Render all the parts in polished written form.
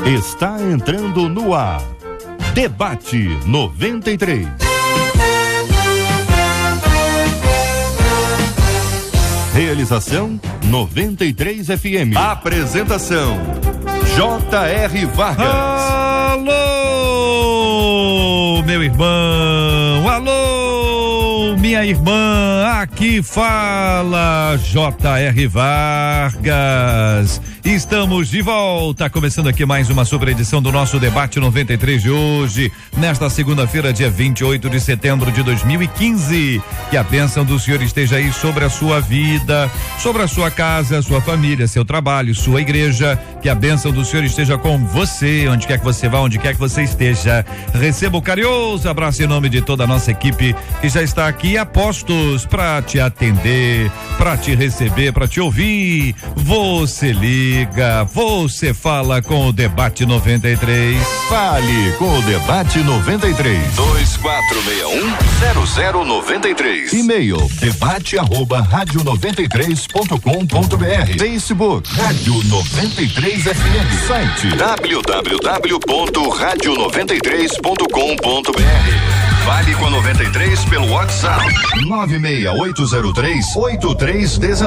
Está entrando no ar. Debate 93. Realização 93 FM. Apresentação J.R. Vargas. Alô, meu irmão. Alô, minha irmã. Aqui fala J.R. Vargas. Estamos de volta, começando aqui mais uma super edição do nosso Debate 93 de hoje, nesta segunda-feira, dia 28 de setembro de 2015. Que a bênção do Senhor esteja aí sobre a sua vida, sobre a sua casa, sua família, seu trabalho, sua igreja. Que a bênção do Senhor esteja com você, onde quer que você vá, onde quer que você esteja. Receba o carinhoso abraço em nome de toda a nossa equipe que já está aqui a postos para te atender, para te receber, para te ouvir. Você liga, você fala com o Debate 93. Fale com o Debate 93. 2461-0093. E-mail debate@radio93.com.br. Facebook Rádio 93 FM. Site www.radio93.com.br. Fale com a 93 pelo WhatsApp 96803-8319.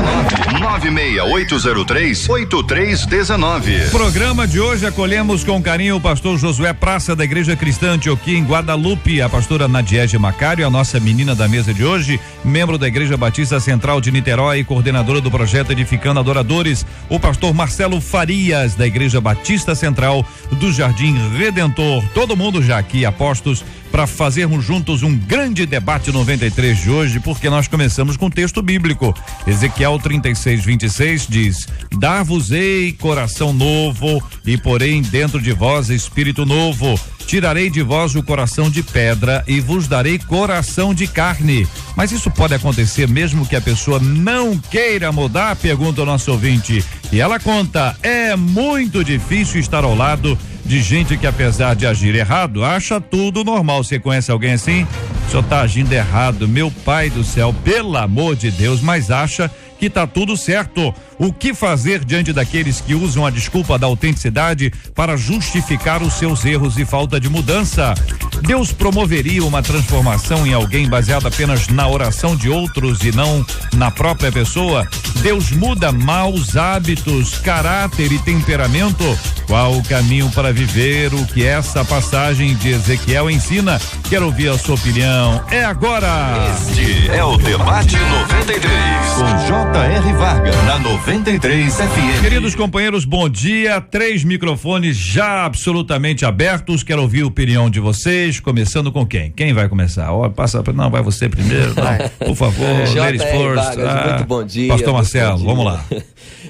96803-8319. Programa de hoje acolhemos com carinho o pastor Josué Praça da Igreja Cristã Antioquia em Guadalupe, a pastora Nadiege Macário, a nossa menina da mesa de hoje, membro da Igreja Batista Central de Niterói e coordenadora do projeto Edificando Adoradores, o pastor Marcelo Farias da Igreja Batista Central do Jardim Redentor. Todo mundo já aqui a postos para fazermos juntos um grande debate 93 de hoje, porque nós começamos com texto bíblico. Ezequiel 36:26 diz: dar-vos-ei coração novo e porém dentro de vós espírito novo. Tirarei de vós o coração de pedra e vos darei coração de carne. Mas isso pode acontecer mesmo que a pessoa não queira mudar? Pergunta o nosso ouvinte. E ela conta: é muito difícil estar ao lado de gente que, apesar de agir errado, acha tudo normal. Você conhece alguém assim? O senhor tá agindo errado, meu pai do céu, pelo amor de Deus, mas acha que tá tudo certo. O que fazer diante daqueles que usam a desculpa da autenticidade para justificar os seus erros e falta de mudança? Deus promoveria uma transformação em alguém baseada apenas na oração de outros e não na própria pessoa? Deus muda maus hábitos, caráter e temperamento? Qual o caminho para viver o que essa passagem de Ezequiel ensina? Quero ouvir a sua opinião. É agora! Este é o Debate 93 com J.R. Vargas na 93 FM. Queridos companheiros, bom dia. 3 microfones já absolutamente abertos. Quero ouvir a opinião de vocês. Começando com quem? Quem vai começar? Não, vai você primeiro. Não, por favor, ladies first. Muito bom dia. Pastor Marcelo, vamos lá.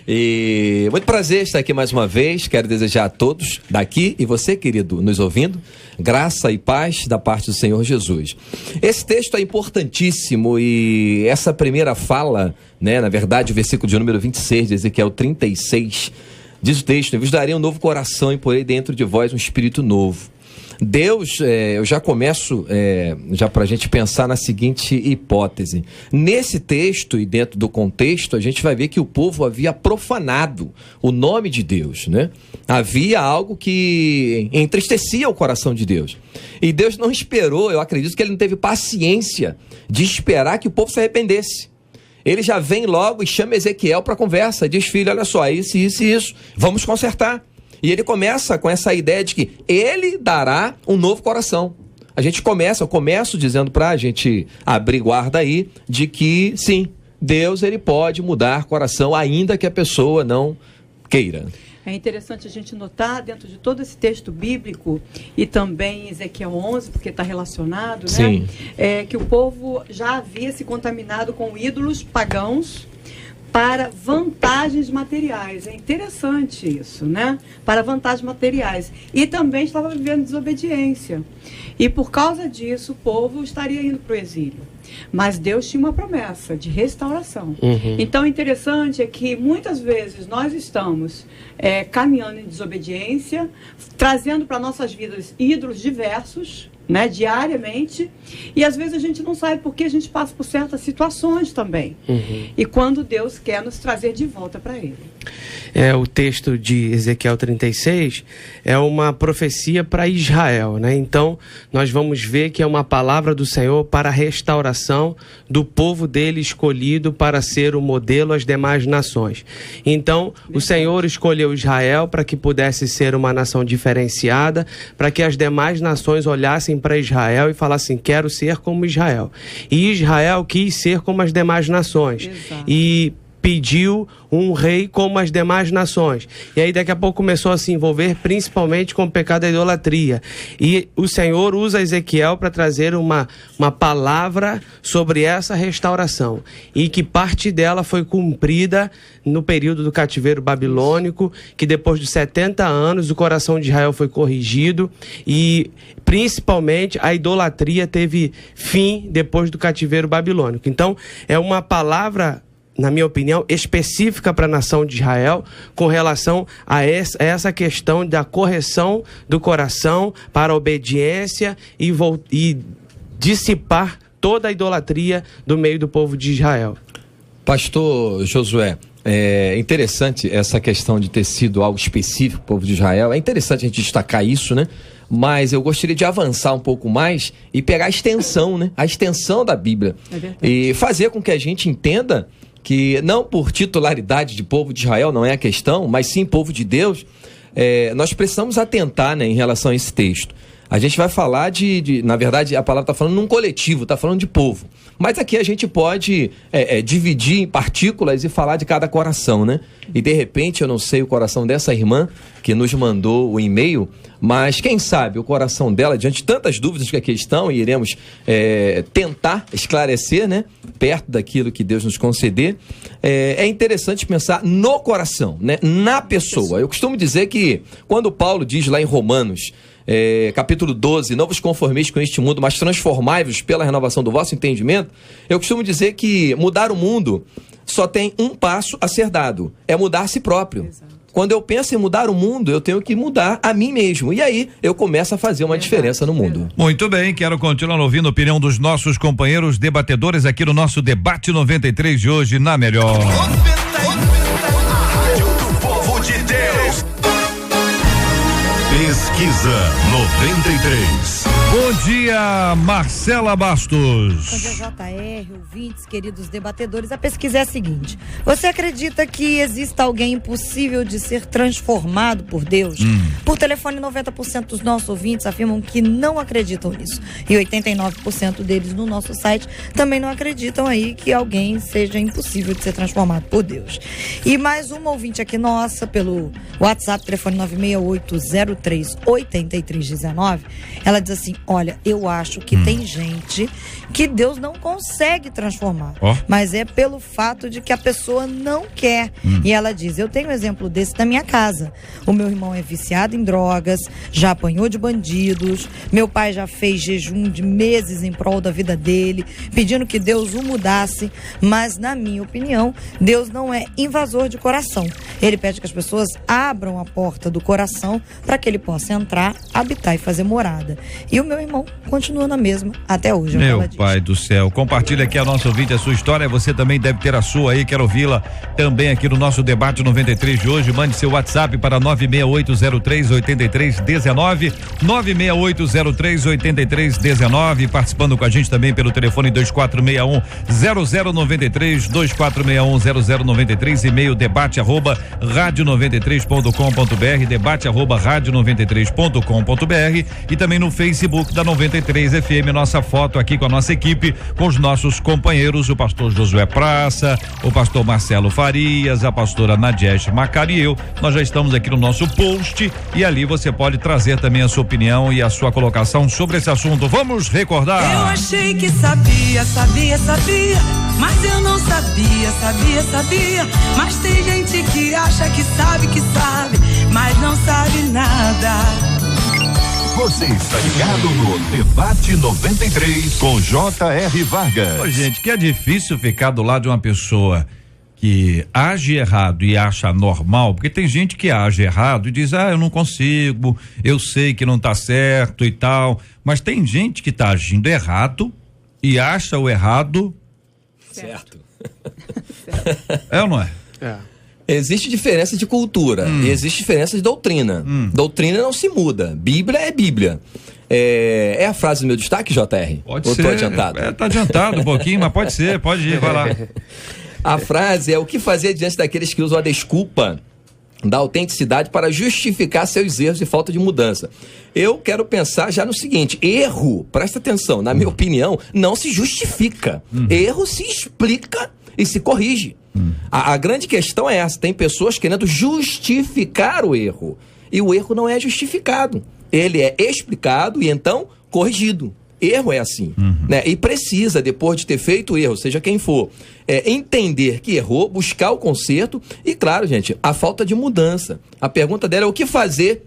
E muito prazer estar aqui mais uma vez. Quero desejar a todos daqui e você, querido, nos ouvindo, graça e paz da parte do Senhor Jesus. Esse texto é importantíssimo e essa primeira fala, né, na verdade, o versículo de número 26 de Ezequiel 36, diz o texto: eu vos darei um novo coração e porei dentro de vós um espírito novo. Deus, eu já começo, já para a gente pensar na seguinte hipótese. Nesse texto e dentro do contexto, a gente vai ver que o povo havia profanado o nome de Deus, né? Havia algo que entristecia o coração de Deus. E Deus não esperou, eu acredito que ele não teve paciência de esperar que o povo se arrependesse. Ele já vem logo e chama Ezequiel para conversa, diz: filho, olha só, isso, vamos consertar. E ele começa com essa ideia de que ele dará um novo coração. Eu começo dizendo para a gente abrir guarda aí, de que sim, Deus ele pode mudar coração, ainda que a pessoa não queira. É interessante a gente notar dentro de todo esse texto bíblico e também em Ezequiel 11, porque está relacionado, né? Sim. Que o povo já havia se contaminado com ídolos pagãos para vantagens materiais. É interessante isso, né? Para vantagens materiais. E também estava vivendo desobediência. E por causa disso, o povo estaria indo para o exílio. Mas Deus tinha uma promessa de restauração. Então, o interessante é que muitas vezes nós estamos caminhando em desobediência, trazendo para nossas vidas ídolos diversos, né, diariamente, e às vezes a gente não sabe porque a gente passa por certas situações também. E quando Deus quer nos trazer de volta para Ele. O texto de Ezequiel 36 é uma profecia para Israel, né? Então, nós vamos ver que é uma palavra do Senhor para a restauração do povo dele escolhido para ser o modelo às demais nações. Então, o Senhor escolheu Israel para que pudesse ser uma nação diferenciada, para que as demais nações olhassem para Israel e falassem, quero ser como Israel. E Israel quis ser como as demais nações. Exato. E pediu um rei como as demais nações. E aí daqui a pouco começou a se envolver principalmente com o pecado da idolatria. E o Senhor usa Ezequiel para trazer uma palavra sobre essa restauração. E que parte dela foi cumprida no período do cativeiro babilônico, que depois de 70 anos o coração de Israel foi corrigido e principalmente a idolatria teve fim depois do cativeiro babilônico. Então é uma palavra, na minha opinião, específica para a nação de Israel com relação a essa questão da correção do coração para a obediência e dissipar toda a idolatria do meio do povo de Israel. Pastor Josué, é interessante essa questão de ter sido algo específico para o povo de Israel. É interessante a gente destacar isso, né? Mas eu gostaria de avançar um pouco mais e pegar a extensão, né? A extensão da Bíblia. E fazer com que a gente entenda que não por titularidade de povo de Israel, não é a questão, mas sim povo de Deus, nós precisamos atentar, né, em relação a esse texto. A gente vai falar na verdade, a palavra está falando num coletivo, está falando de povo. Mas aqui a gente pode dividir em partículas e falar de cada coração, né? E de repente, eu não sei o coração dessa irmã que nos mandou o e-mail, mas quem sabe o coração dela, diante de tantas dúvidas que aqui estão, e iremos tentar esclarecer, né? Perto daquilo que Deus nos conceder, é interessante pensar no coração, né? Na pessoa. Eu costumo dizer que quando Paulo diz lá em Romanos, capítulo 12, não vos conformeis com este mundo, mas transformai-vos pela renovação do vosso entendimento, eu costumo dizer que mudar o mundo só tem um passo a ser dado, é mudar a si próprio. Exato. Quando eu penso em mudar o mundo, eu tenho que mudar a mim mesmo, e aí eu começo a fazer uma diferença no mundo. Muito bem, quero continuar ouvindo a opinião dos nossos companheiros debatedores aqui no nosso Debate 93 de hoje na Melhor. Pesquisa 93. Bom dia, Marcela Bastos. Bom dia, JR, ouvintes, queridos debatedores. A pesquisa é a seguinte: você acredita que exista alguém impossível de ser transformado por Deus? Por telefone, 90% dos nossos ouvintes afirmam que não acreditam nisso. E 89% deles no nosso site também não acreditam aí que alguém seja impossível de ser transformado por Deus. E mais uma ouvinte aqui nossa, pelo WhatsApp, telefone 968038319, ela diz assim: olha, eu acho que tem gente que Deus não consegue transformar, mas é pelo fato de que a pessoa não quer. E ela diz: eu tenho um exemplo desse na minha casa. O meu irmão é viciado em drogas, já apanhou de bandidos, meu pai já fez jejum de meses em prol da vida dele, pedindo que Deus o mudasse, mas na minha opinião, Deus não é invasor de coração. Ele pede que as pessoas abram a porta do coração para que ele possa entrar, habitar e fazer morada. E o meu irmão continua na mesma até hoje. Meu pai do céu, compartilha aqui a nossa ouvinte a sua história, você também deve ter a sua aí, quero ouvi-la também aqui no nosso Debate 93 de hoje. Mande seu WhatsApp para 968038319, 968038319, participando com a gente também pelo telefone 2461-0093, 2461-0093, e-mail debate@radio93.com.br, debate@radio93.com.br, e também no Facebook da 93 FM, nossa foto aqui com a nossa equipe, com os nossos companheiros, o pastor Josué Praça, o pastor Marcelo Farias, a pastora Nadieche Macari e eu. Nós já estamos aqui no nosso post e ali você pode trazer também a sua opinião e a sua colocação sobre esse assunto. Vamos recordar. Eu achei que sabia, mas eu não sabia, mas tem gente que acha que sabe, mas não sabe nada. Você está ligado no Debate 93 com J.R. Vargas. Ô, gente, que é difícil ficar do lado de uma pessoa que age errado e acha normal, porque tem gente que age errado e diz, eu não consigo, eu sei que não tá certo e tal, mas tem gente que tá agindo errado e acha o errado certo. É ou não é? Existe diferença de cultura e existe diferença de doutrina. Doutrina não se muda, Bíblia é Bíblia. É a frase do meu destaque, JR? Pode Ou ser. Tô adiantado? Tá adiantado um pouquinho, mas pode ser, pode ir, vai lá. A frase é: o que fazer diante daqueles que usam a desculpa da autenticidade para justificar seus erros e falta de mudança? Eu quero pensar já no seguinte: erro, presta atenção, na minha opinião, não se justifica. Erro se explica e se corrige. A grande questão é essa: tem pessoas querendo justificar o erro, e o erro não é justificado, ele é explicado e então corrigido. Erro é assim, né? E precisa, depois de ter feito o erro, seja quem for, entender que errou, buscar o conserto e, claro, gente, a falta de mudança. A pergunta dela é: o que fazer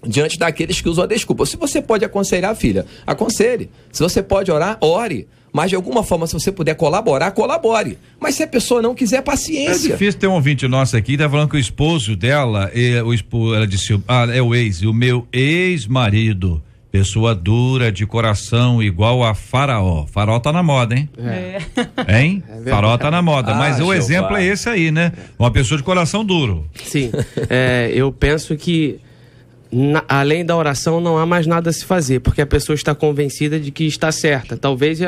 diante daqueles que usam a desculpa? Se você pode aconselhar, filha, aconselhe. Se você pode orar, ore. Mas de alguma forma, se você puder colaborar, colabore. Mas se a pessoa não quiser, paciência. É difícil ter um ouvinte nosso aqui, tá falando que o esposo dela, ela disse, é o ex, e o meu ex-marido, pessoa dura, de coração, igual a Faraó. Faraó tá na moda, hein? Hein? Faraó tá na moda, mas o exemplo é esse aí, né? Uma pessoa de coração duro. Sim, eu penso que além da oração não há mais nada a se fazer, porque a pessoa está convencida de que está certa. Talvez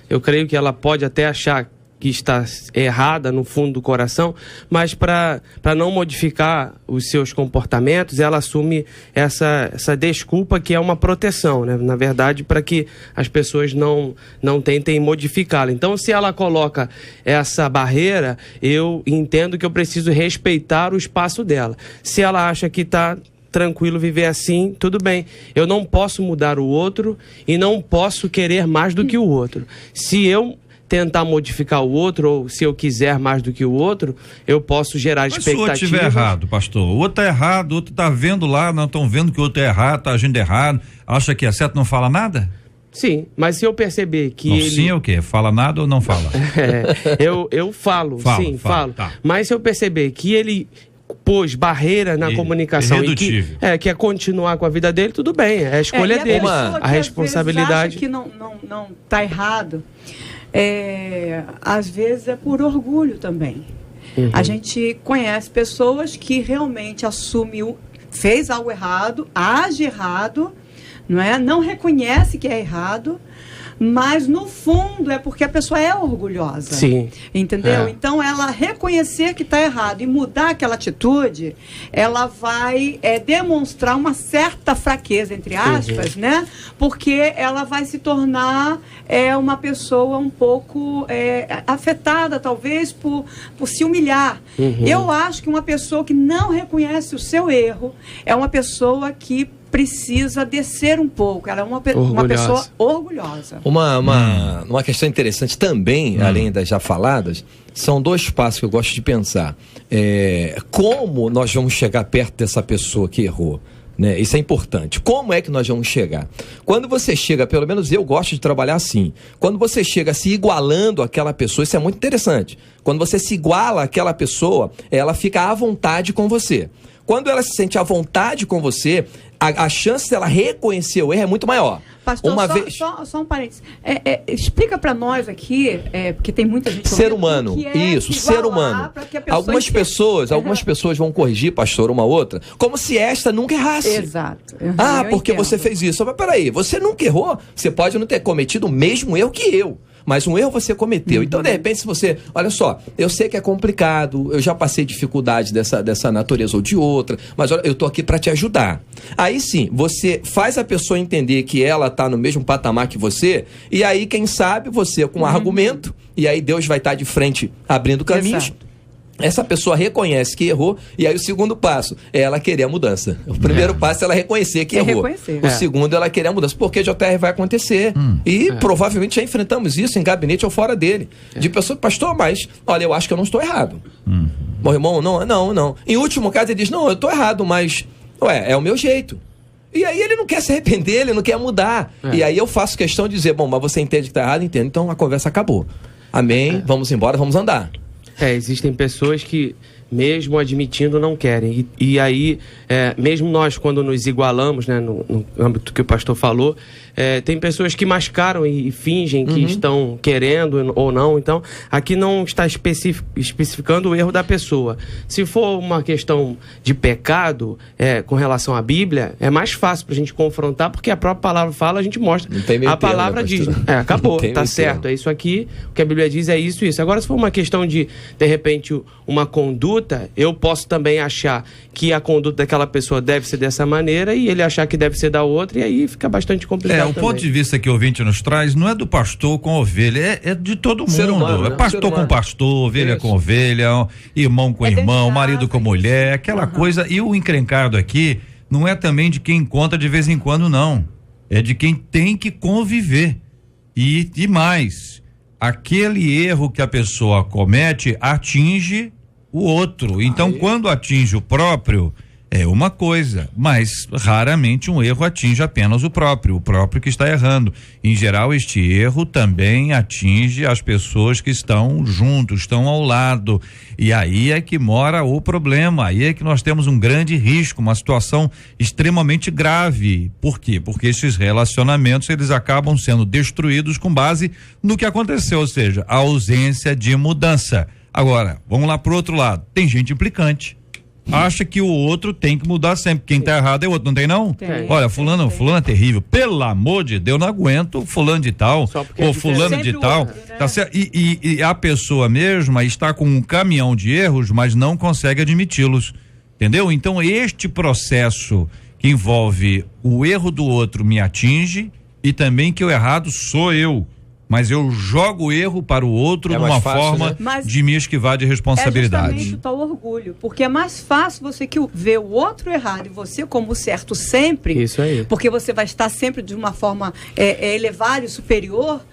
eu creio que ela pode até achar que está errada no fundo do coração, mas para não modificar os seus comportamentos, ela assume essa desculpa, que é uma proteção, né? Na verdade, para que as pessoas não tentem modificá-la. Então, se ela coloca essa barreira, eu entendo que eu preciso respeitar o espaço dela. Se ela acha que está tranquilo viver assim, tudo bem. Eu não posso mudar o outro e não posso querer mais do que o outro. Se eu tentar modificar o outro, ou se eu quiser mais do que o outro, eu posso gerar expectativas. Mas se o outro estiver errado, pastor, o outro tá errado, o outro tá vendo lá, não estão vendo que o outro é errado, tá agindo errado, acha que é certo, não fala nada? Sim, mas se eu perceber que não, ele... Sim é o quê? Fala nada ou não fala? Eu falo, falo. Tá. Mas se eu perceber que ele pôs barreira na comunicação e que quer continuar com a vida dele, tudo bem, é a escolha dele. A responsabilidade... Acha que não tá errado, às vezes é por orgulho também. A gente conhece pessoas que realmente fez algo errado, age errado, não reconhece que é errado, mas no fundo é porque a pessoa é orgulhosa. Sim. Entendeu? Então ela reconhecer que está errado e mudar aquela atitude, ela vai demonstrar uma certa fraqueza, entre aspas, né? Porque ela vai se tornar uma pessoa um pouco afetada, talvez, por se humilhar. Eu acho que uma pessoa que não reconhece o seu erro é uma pessoa que precisa descer um pouco. Ela é uma pessoa orgulhosa. Uma questão interessante também, além das já faladas, são dois passos que eu gosto de pensar. Como nós vamos chegar perto dessa pessoa que errou? Né? Isso é importante. Como é que nós vamos chegar? Quando você chega, pelo menos eu gosto de trabalhar assim, quando você chega se igualando àquela pessoa, isso é muito interessante. Quando você se iguala àquela pessoa, ela fica à vontade com você. Quando ela se sente à vontade com você, a chance dela reconhecer o erro é muito maior. Pastor, só um parênteses. Explica para nós aqui, porque tem muita gente... Ser humano, ser humano. Algumas pessoas vão corrigir, pastor, uma outra, como se esta nunca errasse. Exato. Porque você fez isso. Mas peraí, você nunca errou? Você pode não ter cometido o mesmo erro que eu. Mas um erro você cometeu. Então, de repente, se você... Olha só, eu sei que é complicado, eu já passei dificuldade dessa natureza ou de outra, mas olha, eu tô aqui para te ajudar. Aí sim, você faz a pessoa entender que ela tá no mesmo patamar que você, e aí, quem sabe, você com argumento, e aí Deus vai estar de frente abrindo caminhos. Exato. Essa pessoa reconhece que errou, e aí o segundo passo é ela querer a mudança. O primeiro passo é ela reconhecer que errou. O segundo é ela querer a mudança. Porque JR vai acontecer. E provavelmente já enfrentamos isso em gabinete ou fora dele. De pessoa, pastor, mas olha, eu acho que eu não estou errado. Meu irmão, não. Em último caso ele diz, não, eu estou errado, mas é o meu jeito. E aí ele não quer se arrepender, ele não quer mudar. E aí eu faço questão de dizer, bom, mas você entende que está errado? Entendo. Então a conversa acabou. Amém, vamos embora, vamos andar. Existem pessoas que, mesmo admitindo, não querem. E aí, mesmo nós, quando nos igualamos, né, no âmbito que o pastor falou, tem pessoas que mascaram e fingem que estão querendo ou não. Então, aqui não está especificando o erro da pessoa. Se for uma questão de pecado, com relação à Bíblia, é mais fácil para a gente confrontar, porque a própria palavra fala, a gente mostra. A palavra diz, acabou, tá certo, é isso aqui, o que a Bíblia diz é isso e isso. Agora, se for uma questão de repente, uma conduta, eu posso também achar que a conduta daquela pessoa deve ser dessa maneira e ele achar que deve ser da outra, e aí fica bastante complicado. O ponto de vista que o ouvinte nos traz não é do pastor com ovelha, é de todo mundo. Ser humano, né? Pastor com pastor, ovelha com ovelha, irmão com irmão, marido com mulher, aquela coisa. E o encrencado aqui não é também de quem encontra de vez em quando, não. É de quem tem que conviver. E mais, aquele erro que a pessoa comete atinge o outro. Então, quando atinge o próprio, é uma coisa, mas raramente um erro atinge apenas o próprio que está errando. Em geral, este erro também atinge as pessoas que estão juntos, estão ao lado, e aí é que mora o problema, aí é que nós temos um grande risco, uma situação extremamente grave. Por quê? Porque esses relacionamentos, eles acabam sendo destruídos com base no que aconteceu, ou seja, a ausência de mudança. Agora, vamos lá pro outro lado, tem gente implicante. Acha que o outro tem que mudar sempre. Quem tá errado é o outro, não tem não? Tem. Olha, fulano é terrível. Pelo amor de Deus, não aguento fulano de tal, ou fulano de tal. Outro, né? Tá certo? E a pessoa mesma está com um caminhão de erros, mas não consegue admiti-los. Entendeu? Então, este processo que envolve o erro do outro me atinge e também que o errado sou eu. Mas eu jogo o erro para o outro numa forma de me esquivar de responsabilidade. É justamente o tal orgulho, porque é mais fácil você ver o outro errado e você como certo sempre. Isso aí. Porque você vai estar sempre de uma forma elevada e superior,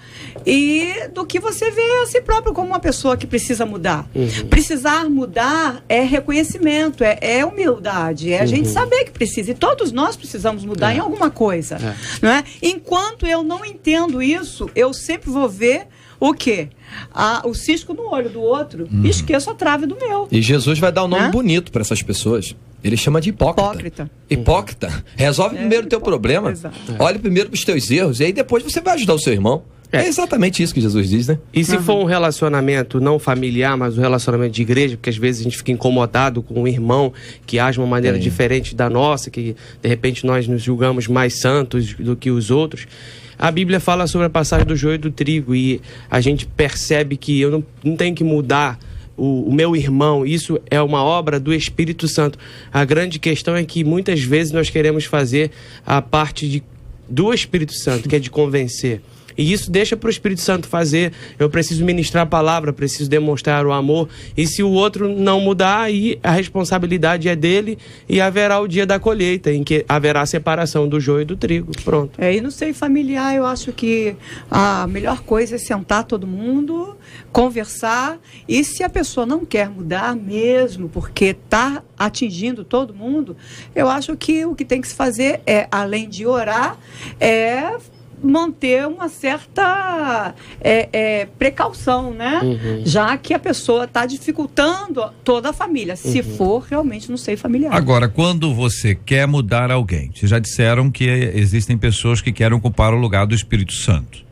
e do que você ver a si próprio como uma pessoa que precisa mudar. Precisar mudar é reconhecimento, é humildade, é a gente saber que precisa, e todos nós precisamos mudar em alguma coisa, não é? Enquanto eu não entendo isso, eu sempre vou ver o quê? O cisco no olho do outro e esqueço a trave do meu. E Jesus vai dar um nome bonito para essas pessoas. Ele chama de hipócrita. Hipócrita. Resolve primeiro o teu problema. Exato. Olhe primeiro para os teus erros e aí depois você vai ajudar o seu irmão. É exatamente isso que Jesus diz, né? E se for um relacionamento não familiar, mas um relacionamento de igreja, porque às vezes a gente fica incomodado com um irmão que age de uma maneira diferente da nossa, que de repente nós nos julgamos mais santos do que os outros. A Bíblia fala sobre a passagem do joio e do trigo, e a gente percebe que eu não tenho que mudar o meu irmão. Isso é uma obra do Espírito Santo. A grande questão é que muitas vezes nós queremos fazer a parte do Espírito Santo, que é de convencer. E isso deixa para o Espírito Santo fazer. Eu preciso ministrar a palavra, preciso demonstrar o amor. E se o outro não mudar, aí a responsabilidade é dele, e haverá o dia da colheita, em que haverá separação do joio e do trigo. Pronto. E no seio familiar, eu acho que a melhor coisa é sentar todo mundo, conversar, e se a pessoa não quer mudar mesmo, porque está atingindo todo mundo, eu acho que o que tem que se fazer é, além de orar, manter uma certa precaução, né? Já que a pessoa está dificultando toda a família, se for realmente no seio familiar. Agora, quando você quer mudar alguém, vocês já disseram que existem pessoas que querem ocupar o lugar do Espírito Santo,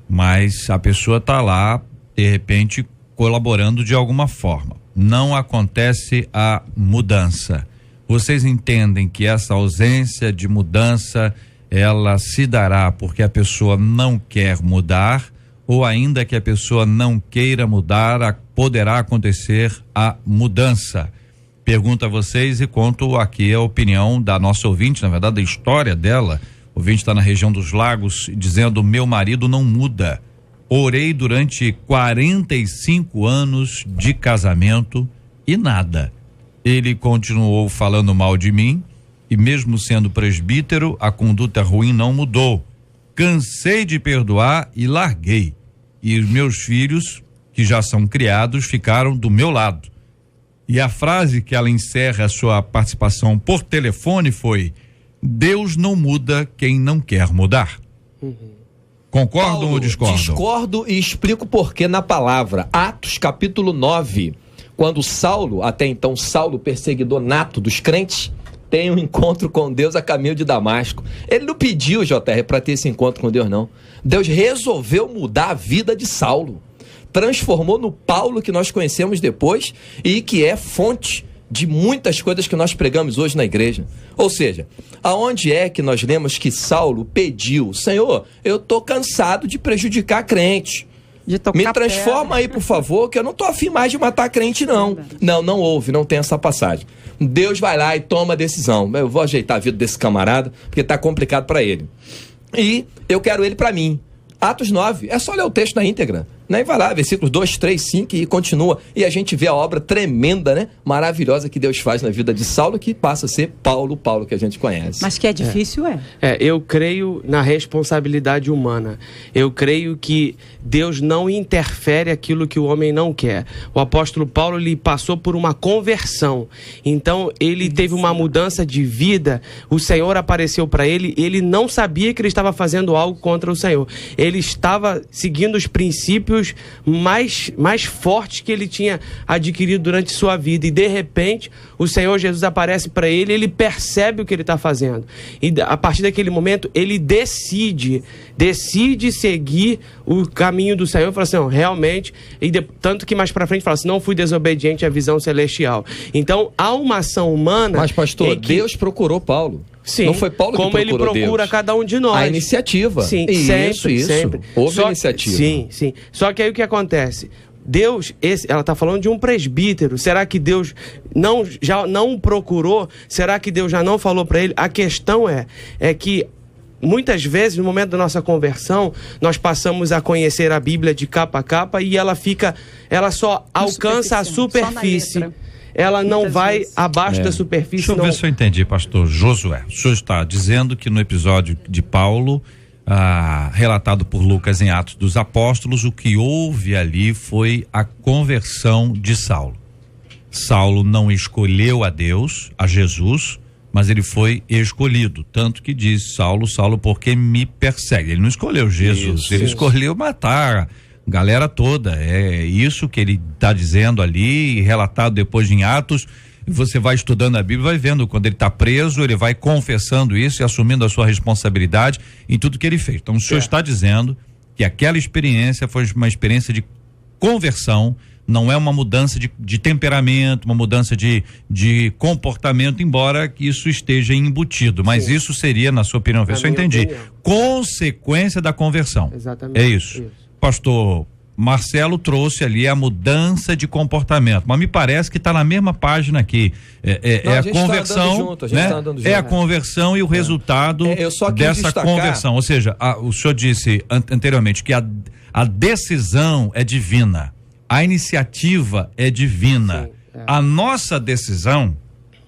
mas a pessoa está lá, de repente, colaborando de alguma forma. Não acontece a mudança. Vocês entendem que essa ausência de mudança ela se dará porque a pessoa não quer mudar, ou ainda que a pessoa não queira mudar, poderá acontecer a mudança? Pergunto a vocês e conto aqui a opinião da nossa ouvinte, na verdade a história dela. O ouvinte está na região dos Lagos dizendo: meu marido não muda, orei durante 45 anos de casamento e nada, ele continuou falando mal de mim. E mesmo sendo presbítero, a conduta ruim não mudou. Cansei de perdoar e larguei. E os meus filhos, que já são criados, ficaram do meu lado. E a frase que ela encerra a sua participação por telefone foi: Deus não muda quem não quer mudar. Concordam Paulo, ou discordam? Discordo e explico por quê na palavra. Atos capítulo 9, quando Saulo, até então Saulo, perseguidor nato dos crentes, tem um encontro com Deus a caminho de Damasco. Ele não pediu, JR, para ter esse encontro com Deus, não. Deus resolveu mudar a vida de Saulo. Transformou no Paulo que nós conhecemos depois e que é fonte de muitas coisas que nós pregamos hoje na igreja. Ou seja, aonde é que nós lemos que Saulo pediu: Senhor, eu estou cansado de prejudicar crente. Me transforma aí, por favor, que eu não estou afim mais de matar crente, não. Não houve, não tem essa passagem. Deus vai lá e toma a decisão. Eu vou ajeitar a vida desse camarada, porque está complicado para ele. E eu quero ele para mim. Atos 9, é só ler o texto na íntegra. Né? E vai lá, versículos 2, 3, 5 e continua. E a gente vê a obra tremenda, né? Maravilhosa que Deus faz na vida de Saulo, que passa a ser Paulo que a gente conhece. Mas que é difícil, eu creio na responsabilidade humana. Eu creio que Deus não interfere aquilo que o homem não quer. O apóstolo Paulo, ele passou por uma conversão. Então, ele teve uma mudança de vida. O Senhor apareceu para ele. Ele não sabia que ele estava fazendo algo contra o Senhor. Ele estava seguindo os princípios mais fortes que ele tinha adquirido durante sua vida, e de repente o Senhor Jesus aparece para ele, ele percebe o que ele está fazendo, e a partir daquele momento ele decide seguir o caminho do Senhor. Fala assim, não, realmente, tanto que mais para frente fala assim, não fui desobediente à visão celestial. Então há uma ação humana. Mas pastor, Deus procurou Paulo. Sim, não foi Paulo que procurou Deus. Como ele procura Deus. Cada um de nós. A iniciativa. Sim, isso. sempre. Houve iniciativa. Sim. Só que aí o que acontece? Deus, ela está falando de um presbítero. Será que Deus já não procurou? Será que Deus já não falou para ele? A questão é que muitas vezes, no momento da nossa conversão, nós passamos a conhecer a Bíblia de capa a capa e ela só alcança a superfície. Ela não vai abaixo da superfície. Deixa eu ver se eu entendi, pastor Josué. O senhor está dizendo que no episódio de Paulo, relatado por Lucas em Atos dos Apóstolos, o que houve ali foi a conversão de Saulo. Saulo não escolheu a Deus, a Jesus, mas ele foi escolhido. Tanto que diz: Saulo, Saulo, por que me persegue? Ele não escolheu Jesus, ele escolheu matar galera toda. É isso que ele está dizendo ali, relatado depois em Atos. Você vai estudando a Bíblia, vai vendo quando ele está preso, ele vai confessando isso e assumindo a sua responsabilidade em tudo que ele fez. Então o senhor está dizendo que aquela experiência foi uma experiência de conversão, não é uma mudança de temperamento, uma mudança de comportamento, embora isso esteja embutido, mas isso seria, na sua opinião, eu entendi, consequência da conversão. Exatamente. É isso. Pastor Marcelo trouxe ali a mudança de comportamento, mas me parece que está na mesma página aqui. A conversão, a conversão e o resultado dessa conversão. Ou seja, o senhor disse anteriormente que a decisão é divina, a iniciativa é divina. Sim, a nossa decisão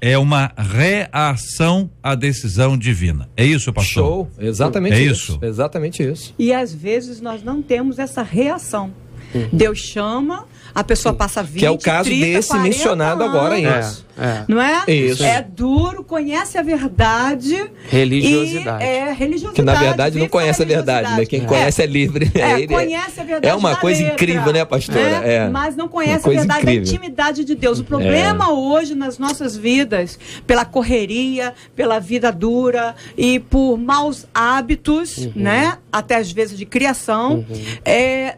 é uma reação à decisão divina. É isso, pastor? Show, exatamente isso. Exatamente isso. E às vezes nós não temos essa reação. Deus chama, a pessoa passa 20, que é o caso 30, desse 40 mencionado anos, agora isso. Não é? Isso. É duro, conhece a verdade. Religiosidade. Religiosidade. Que na verdade não conhece a verdade, né? Quem conhece é livre. Conhece a verdade. É uma coisa incrível, né, pastora? Mas não conhece a verdade da intimidade de Deus. O problema hoje nas nossas vidas, pela correria, pela vida dura e por maus hábitos, né? Até às vezes de criação,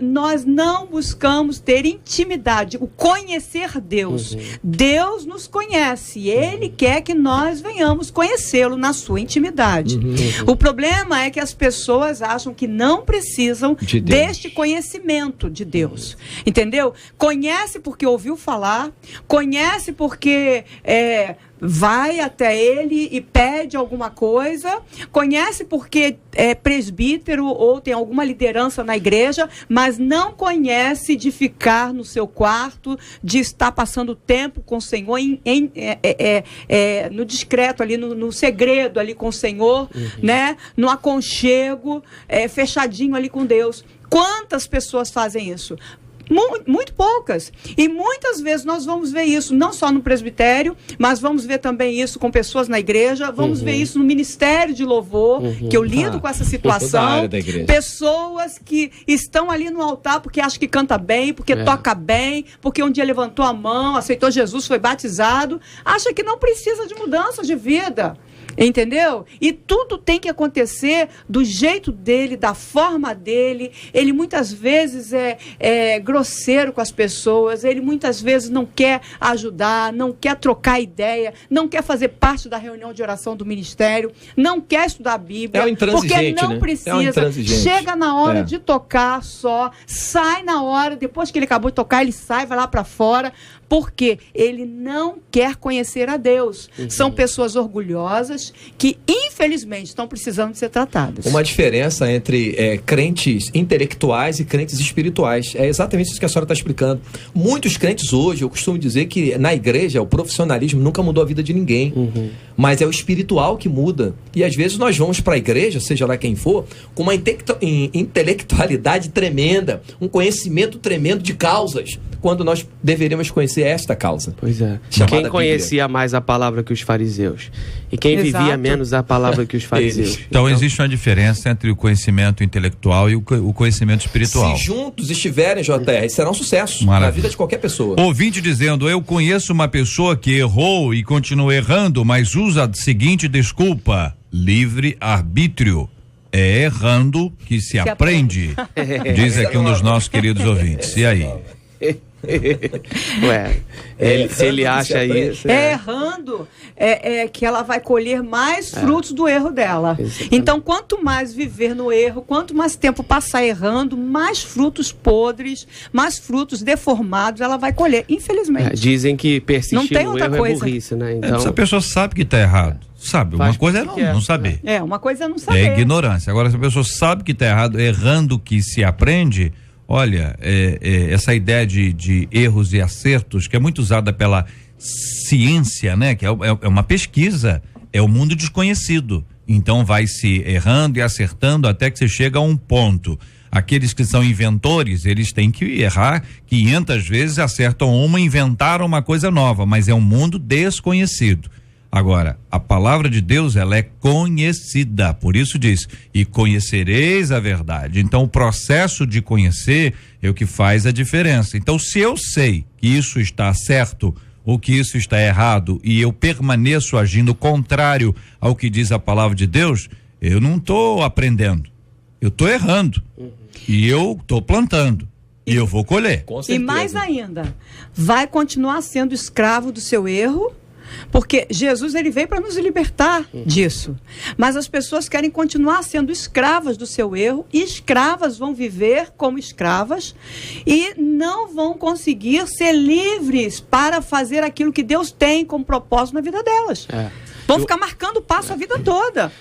nós não buscamos ter intimidade, o conhecer Deus. Deus nos conhece, Ele quer que nós venhamos conhecê-lo na sua intimidade. O problema é que as pessoas acham que não precisam deste conhecimento de Deus, entendeu? Conhece porque ouviu falar, conhece porque vai até ele e pede alguma coisa, conhece porque é presbítero ou tem alguma liderança na igreja, mas não conhece de ficar no seu quarto, de estar passando tempo com o Senhor, no discreto ali, no segredo ali com o Senhor, né? No aconchego, fechadinho ali com Deus. Quantas pessoas fazem isso? Muito poucas. E muitas vezes nós vamos ver isso, não só no presbitério, mas vamos ver também isso com pessoas na igreja, vamos ver isso no ministério de louvor, que eu lido com essa situação. Pessoas que estão ali no altar porque acham que canta bem, porque toca bem, porque um dia levantou a mão, aceitou Jesus, foi batizado, acha que não precisa de mudança de vida. Entendeu? E tudo tem que acontecer do jeito dele, da forma dele. Ele muitas vezes é grosseiro com as pessoas, ele muitas vezes não quer ajudar, não quer trocar ideia, não quer fazer parte da reunião de oração do ministério, não quer estudar a Bíblia, porque não precisa. Chega na hora de tocar só, sai na hora, depois que ele acabou de tocar, ele sai, vai lá para fora, porque ele não quer conhecer a Deus. São pessoas orgulhosas que, infelizmente, estão precisando de ser tratadas. Uma diferença entre crentes intelectuais e crentes espirituais. É exatamente isso que a senhora está explicando. Muitos crentes hoje, eu costumo dizer que na igreja o profissionalismo nunca mudou a vida de ninguém. Mas é o espiritual que muda. E às vezes nós vamos para a igreja, seja lá quem for, com uma intelectualidade tremenda, um conhecimento tremendo de causas, quando nós deveríamos conhecer esta causa. Pois é. Quem conhecia mais a palavra que os fariseus? E quem vivia menos a palavra que os fariseus? Então existe uma diferença entre o conhecimento intelectual e o conhecimento espiritual. Se juntos estiverem, JR, será um sucesso na vida de qualquer pessoa. Ouvinte dizendo: eu conheço uma pessoa que errou e continua errando, mas usa a seguinte desculpa: livre-arbítrio. É errando que se aprende. Diz aqui um dos nossos queridos ouvintes. E aí? Se ele acha isso... errando que ela vai colher mais frutos do erro dela. Exatamente. Então, quanto mais viver no erro, quanto mais tempo passar errando, mais frutos podres, mais frutos deformados ela vai colher, infelizmente. Dizem que persistir no erro é burrice, né? Então... se a pessoa sabe que está errado, sabe, uma coisa é não saber. Uma coisa é não saber. É ignorância. Agora, se a pessoa sabe que está errado, errando que se aprende... Olha, essa ideia de erros e acertos, que é muito usada pela ciência, né? Que é uma pesquisa, é o mundo desconhecido. Então vai se errando e acertando até que você chega a um ponto. Aqueles que são inventores, eles têm que errar 500 vezes, acertam uma, inventaram uma coisa nova, mas é um mundo desconhecido. Agora, a palavra de Deus, ela é conhecida, por isso diz: e conhecereis a verdade. Então, o processo de conhecer é o que faz a diferença. Então, se eu sei que isso está certo ou que isso está errado e eu permaneço agindo contrário ao que diz a palavra de Deus, eu não estou aprendendo, eu estou errando e eu estou plantando. E eu vou colher. E mais ainda, vai continuar sendo escravo do seu erro, porque Jesus, ele veio para nos libertar disso. Mas as pessoas querem continuar sendo escravas do seu erro, e escravas vão viver como escravas e não vão conseguir ser livres para fazer aquilo que Deus tem como propósito na vida delas. Vão ficar marcando o passo a vida toda.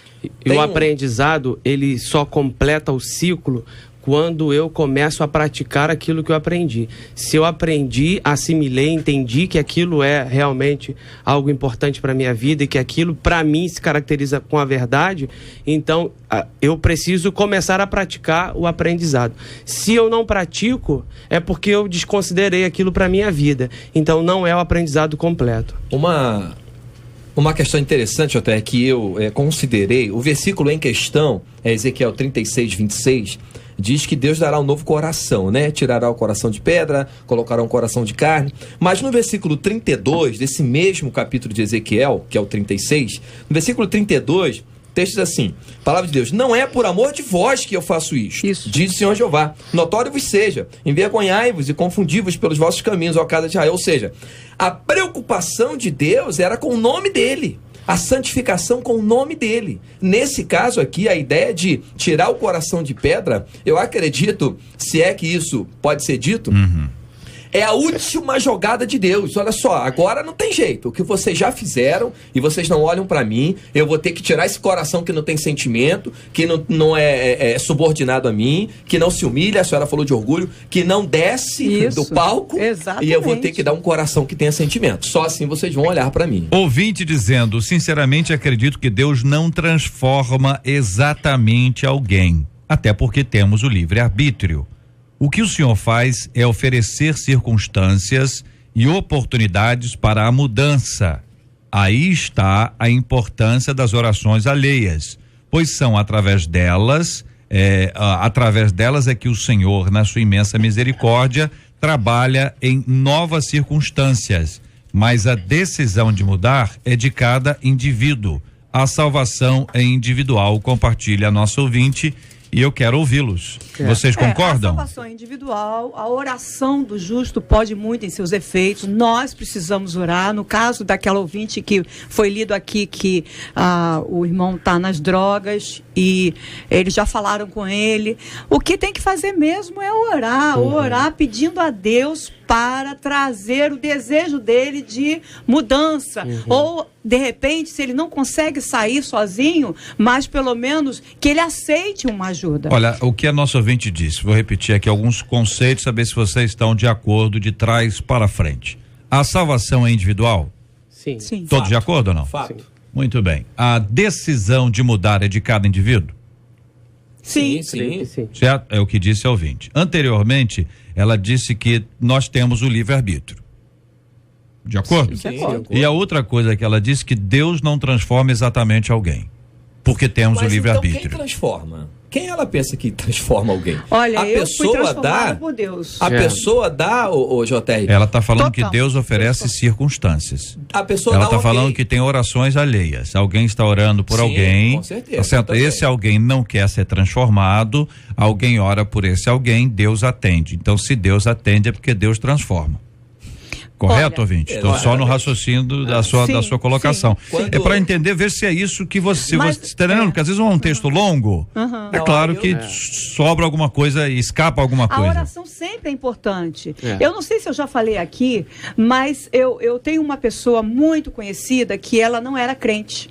E o aprendizado, ele só completa o ciclo quando eu começo a praticar aquilo que eu aprendi. Se eu aprendi, assimilei, entendi que aquilo é realmente algo importante para a minha vida e que aquilo, para mim, se caracteriza com a verdade, então eu preciso começar a praticar o aprendizado. Se eu não pratico, é porque eu desconsiderei aquilo para a minha vida. Então, não é o aprendizado completo. Uma questão interessante, até que eu considerei, o versículo em questão, Ezequiel 36, 26, diz que Deus dará um novo coração, né? Tirará o coração de pedra, colocará um coração de carne. Mas no versículo 32, desse mesmo capítulo de Ezequiel, que é o 36, no versículo 32, o texto diz assim: palavra de Deus: não é por amor de vós que eu faço isto, diz o Senhor Jeová. Notório vos seja, envergonhai-vos e confundi-vos pelos vossos caminhos, ó casa de Israel. Ou seja, a preocupação de Deus era com o nome dele. A santificação com o nome dele. Nesse caso aqui, a ideia de tirar o coração de pedra, eu acredito, se é que isso pode ser dito, é a última jogada de Deus. Olha só, agora não tem jeito. O que vocês já fizeram e vocês não olham para mim, eu vou ter que tirar esse coração que não tem sentimento, que não é subordinado a mim, que não se humilha, a senhora falou de orgulho, que não desce do palco. Exatamente. E eu vou ter que dar um coração que tenha sentimento. Só assim vocês vão olhar para mim. Ouvinte dizendo: sinceramente acredito que Deus não transforma exatamente alguém, até porque temos o livre-arbítrio. O que o senhor faz é oferecer circunstâncias e oportunidades para a mudança. Aí está a importância das orações alheias, pois são através delas é que o Senhor, na sua imensa misericórdia, trabalha em novas circunstâncias. Mas a decisão de mudar é de cada indivíduo. A salvação é individual, compartilha a nossa ouvinte, e eu quero ouvi-los. Vocês concordam? A salvação é individual, a oração do justo pode muito em seus efeitos, nós precisamos orar. No caso daquela ouvinte que foi lido aqui, que o irmão está nas drogas e eles já falaram com ele, o que tem que fazer mesmo é orar pedindo a Deus para trazer o desejo dele de mudança, ou de repente, se ele não consegue sair sozinho, mas pelo menos que ele aceite uma ajuda. Olha, o que a nossa ouvinte disse, vou repetir aqui alguns conceitos, saber se vocês estão de acordo de trás para frente. A salvação é individual? Sim. Todos de acordo ou não? Fato. Muito bem. A decisão de mudar é de cada indivíduo? Sim. Certo? É o que disse a ouvinte. Anteriormente, ela disse que nós temos o livre-arbítrio. De acordo? Sim. E a outra coisa que ela disse, que Deus não transforma exatamente alguém, porque temos o livre-arbítrio. Então quem transforma? Quem ela pensa que transforma alguém? Olha, a eu pessoa fui transformada dá, por Deus. A pessoa dá, o JR. Ela está falando Total. que Deus oferece circunstâncias. A pessoa Ela dá está falando que tem orações alheias. Alguém está orando por Sim, alguém. com certeza, Tá certo? também. Esse alguém não quer ser transformado. Alguém ora por esse alguém, Deus atende. Então, se Deus atende, é porque Deus transforma. Correto, ouvinte? Estou só no raciocínio da sua colocação. Quando... É para entender, ver se é isso que você está entendendo, porque às vezes é um texto longo, é claro que sobra alguma coisa e escapa alguma coisa. A oração sempre é importante. Eu não sei se eu já falei aqui, mas eu tenho uma pessoa muito conhecida que ela não era crente,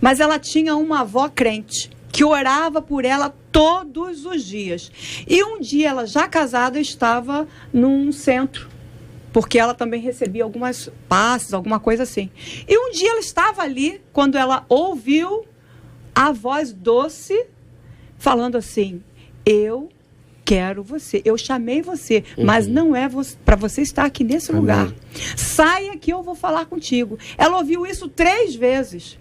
mas ela tinha uma avó crente que orava por ela todos os dias. E um dia, ela já casada, estava num centro, porque ela também recebia algumas passes, alguma coisa assim. E um dia ela estava ali, quando ela ouviu a voz doce falando assim: eu quero você, eu chamei você, mas não é para você estar aqui nesse lugar. Saia que eu vou falar contigo. Ela ouviu isso 3 vezes.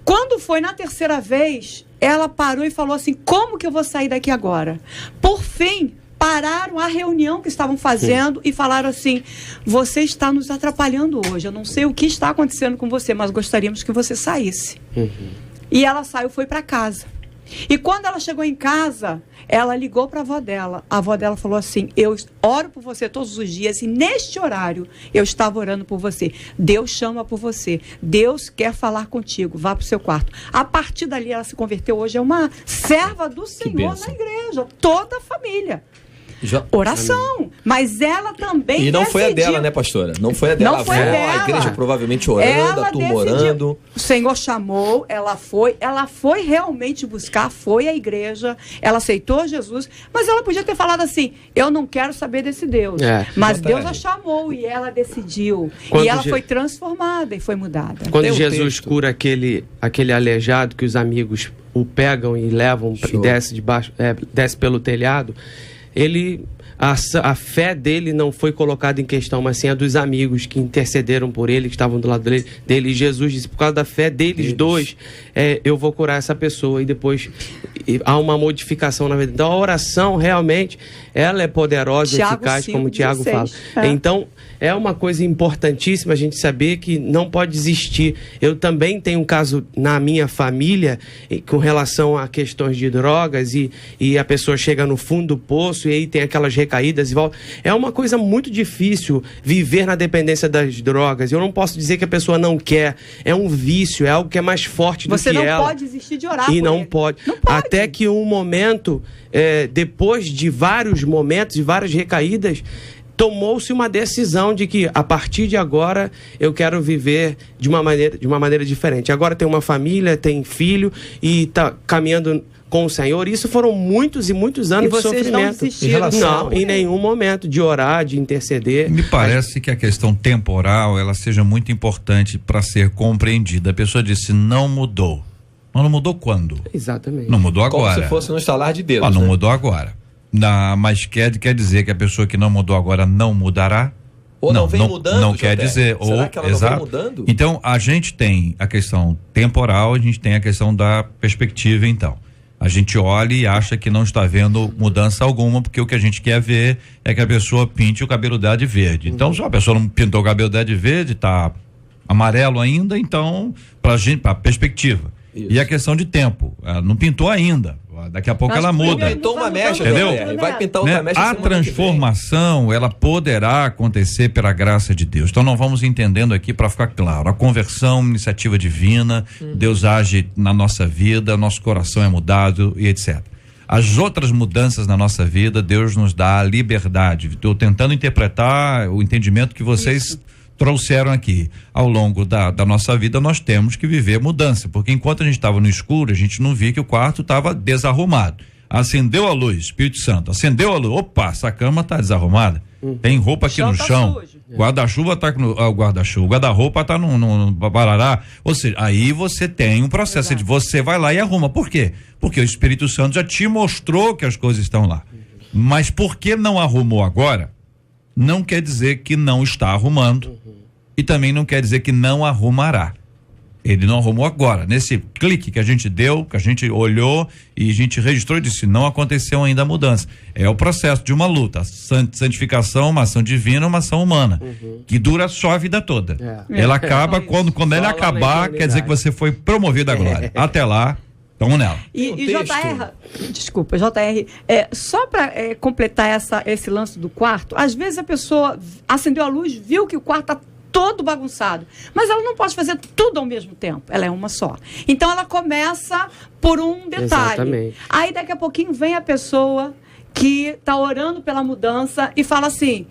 Quando foi na 3ª vez, ela parou e falou assim: como que eu vou sair daqui agora? Por fim, pararam a reunião que estavam fazendo e falaram assim: você está nos atrapalhando hoje, eu não sei o que está acontecendo com você, mas gostaríamos que você saísse. E ela saiu, foi para casa. E quando ela chegou em casa, ela ligou para a avó dela. A avó dela falou assim: eu oro por você todos os dias e neste horário eu estava orando por você. Deus chama por você. Deus quer falar contigo. Vá para o seu quarto. A partir dali ela se converteu. Hoje é uma serva do Senhor na igreja. Toda a família. Oração, mas ela também E não decidiu. foi a dela, né, pastora? Não foi a dela. Não foi dela. A igreja provavelmente orando, a turma orando. O Senhor chamou, ela foi realmente buscar, foi à igreja, ela aceitou Jesus, mas ela podia ter falado assim: eu não quero saber desse Deus. Mas Deus a chamou e ela decidiu. E ela foi transformada e foi mudada. Quando Jesus cura aquele aleijado que os amigos o pegam e levam e desce pelo telhado, a fé dele não foi colocada em questão, mas sim a dos amigos que intercederam por ele, que estavam do lado dele. E Jesus disse: por causa da fé deles dois, eu vou curar essa pessoa. E depois há uma modificação na vida. Então a oração realmente ela é poderosa e eficaz, como o Tiago fala. Então é uma coisa importantíssima a gente saber que não pode desistir. Eu também tenho um caso na minha família com relação a questões de drogas e a pessoa chega no fundo do poço e aí tem aquelas recaídas e volta. É uma coisa muito difícil viver na dependência das drogas. Eu não posso dizer que a pessoa não quer. É um vício, é algo que é mais forte do que ela. Você não pode desistir de orar e por não ele. Pode. Não pode. Até que um momento, depois de vários momentos, de várias recaídas, tomou-se uma decisão de que a partir de agora eu quero viver de uma maneira diferente. Agora tem uma família, tem filho e está caminhando com o Senhor. Isso foram muitos e muitos anos de sofrimento. Não desistiram? Não, em nenhum momento, de orar, de interceder. Me parece que a questão temporal ela seja muito importante para ser compreendida. A pessoa disse: não mudou. Mas não mudou quando? Exatamente. Não mudou agora. Como se fosse no estalar de dedos. Não né? mudou agora. Mas quer dizer que a pessoa que não mudou agora não mudará? Ou não vem mudando? Não quer dizer. Será que ela não vem mudando? Então, a gente tem a questão temporal, a gente tem a questão da perspectiva, então. A gente olha e acha que não está vendo mudança alguma, porque o que a gente quer ver é que a pessoa pinte o cabelo dela de verde. Então, se a pessoa não pintou o cabelo dela de verde, tá amarelo ainda, então, pra perspectiva. Isso. E a questão de tempo, ela não pintou ainda. Daqui a pouco ela muda. Pintou uma mecha, entendeu? Vai pintar outra mecha. A transformação, ela poderá acontecer pela graça de Deus. Então, nós vamos entendendo aqui para ficar claro. A conversão, iniciativa divina, Deus age na nossa vida, nosso coração é mudado e etc. As outras mudanças na nossa vida, Deus nos dá a liberdade. Estou tentando interpretar o entendimento que vocês trouxeram aqui. Ao longo da nossa vida, nós temos que viver mudança, porque enquanto a gente estava no escuro, a gente não via que o quarto estava desarrumado. Acendeu a luz, Espírito Santo, acendeu a luz, opa, essa cama está desarrumada. Tem roupa aqui no chão. Guarda-chuva tá no guarda-chuva, guarda-roupa tá no barará. Ou seja, aí você tem um processo de você vai lá e arruma. Por quê? Porque o Espírito Santo já te mostrou que as coisas estão lá. Mas por que não arrumou agora? Não quer dizer que não está arrumando e também não quer dizer que não arrumará. Ele não arrumou agora. Nesse clique que a gente deu, que a gente olhou e a gente registrou e disse, não aconteceu ainda a mudança. É o processo de uma luta. Santificação, uma ação divina, uma ação humana, que dura só a vida toda. Ela acaba, quando ela acabar, quer dizer que você foi promovido à glória. Até lá, estamos nela. E JR, só para completar esse lance do quarto, às vezes a pessoa acendeu a luz, viu que o quarto está todo bagunçado, mas ela não pode fazer tudo ao mesmo tempo, ela é uma só. Então ela começa por um detalhe. Exatamente. Aí daqui a pouquinho vem a pessoa que está orando pela mudança e fala assim,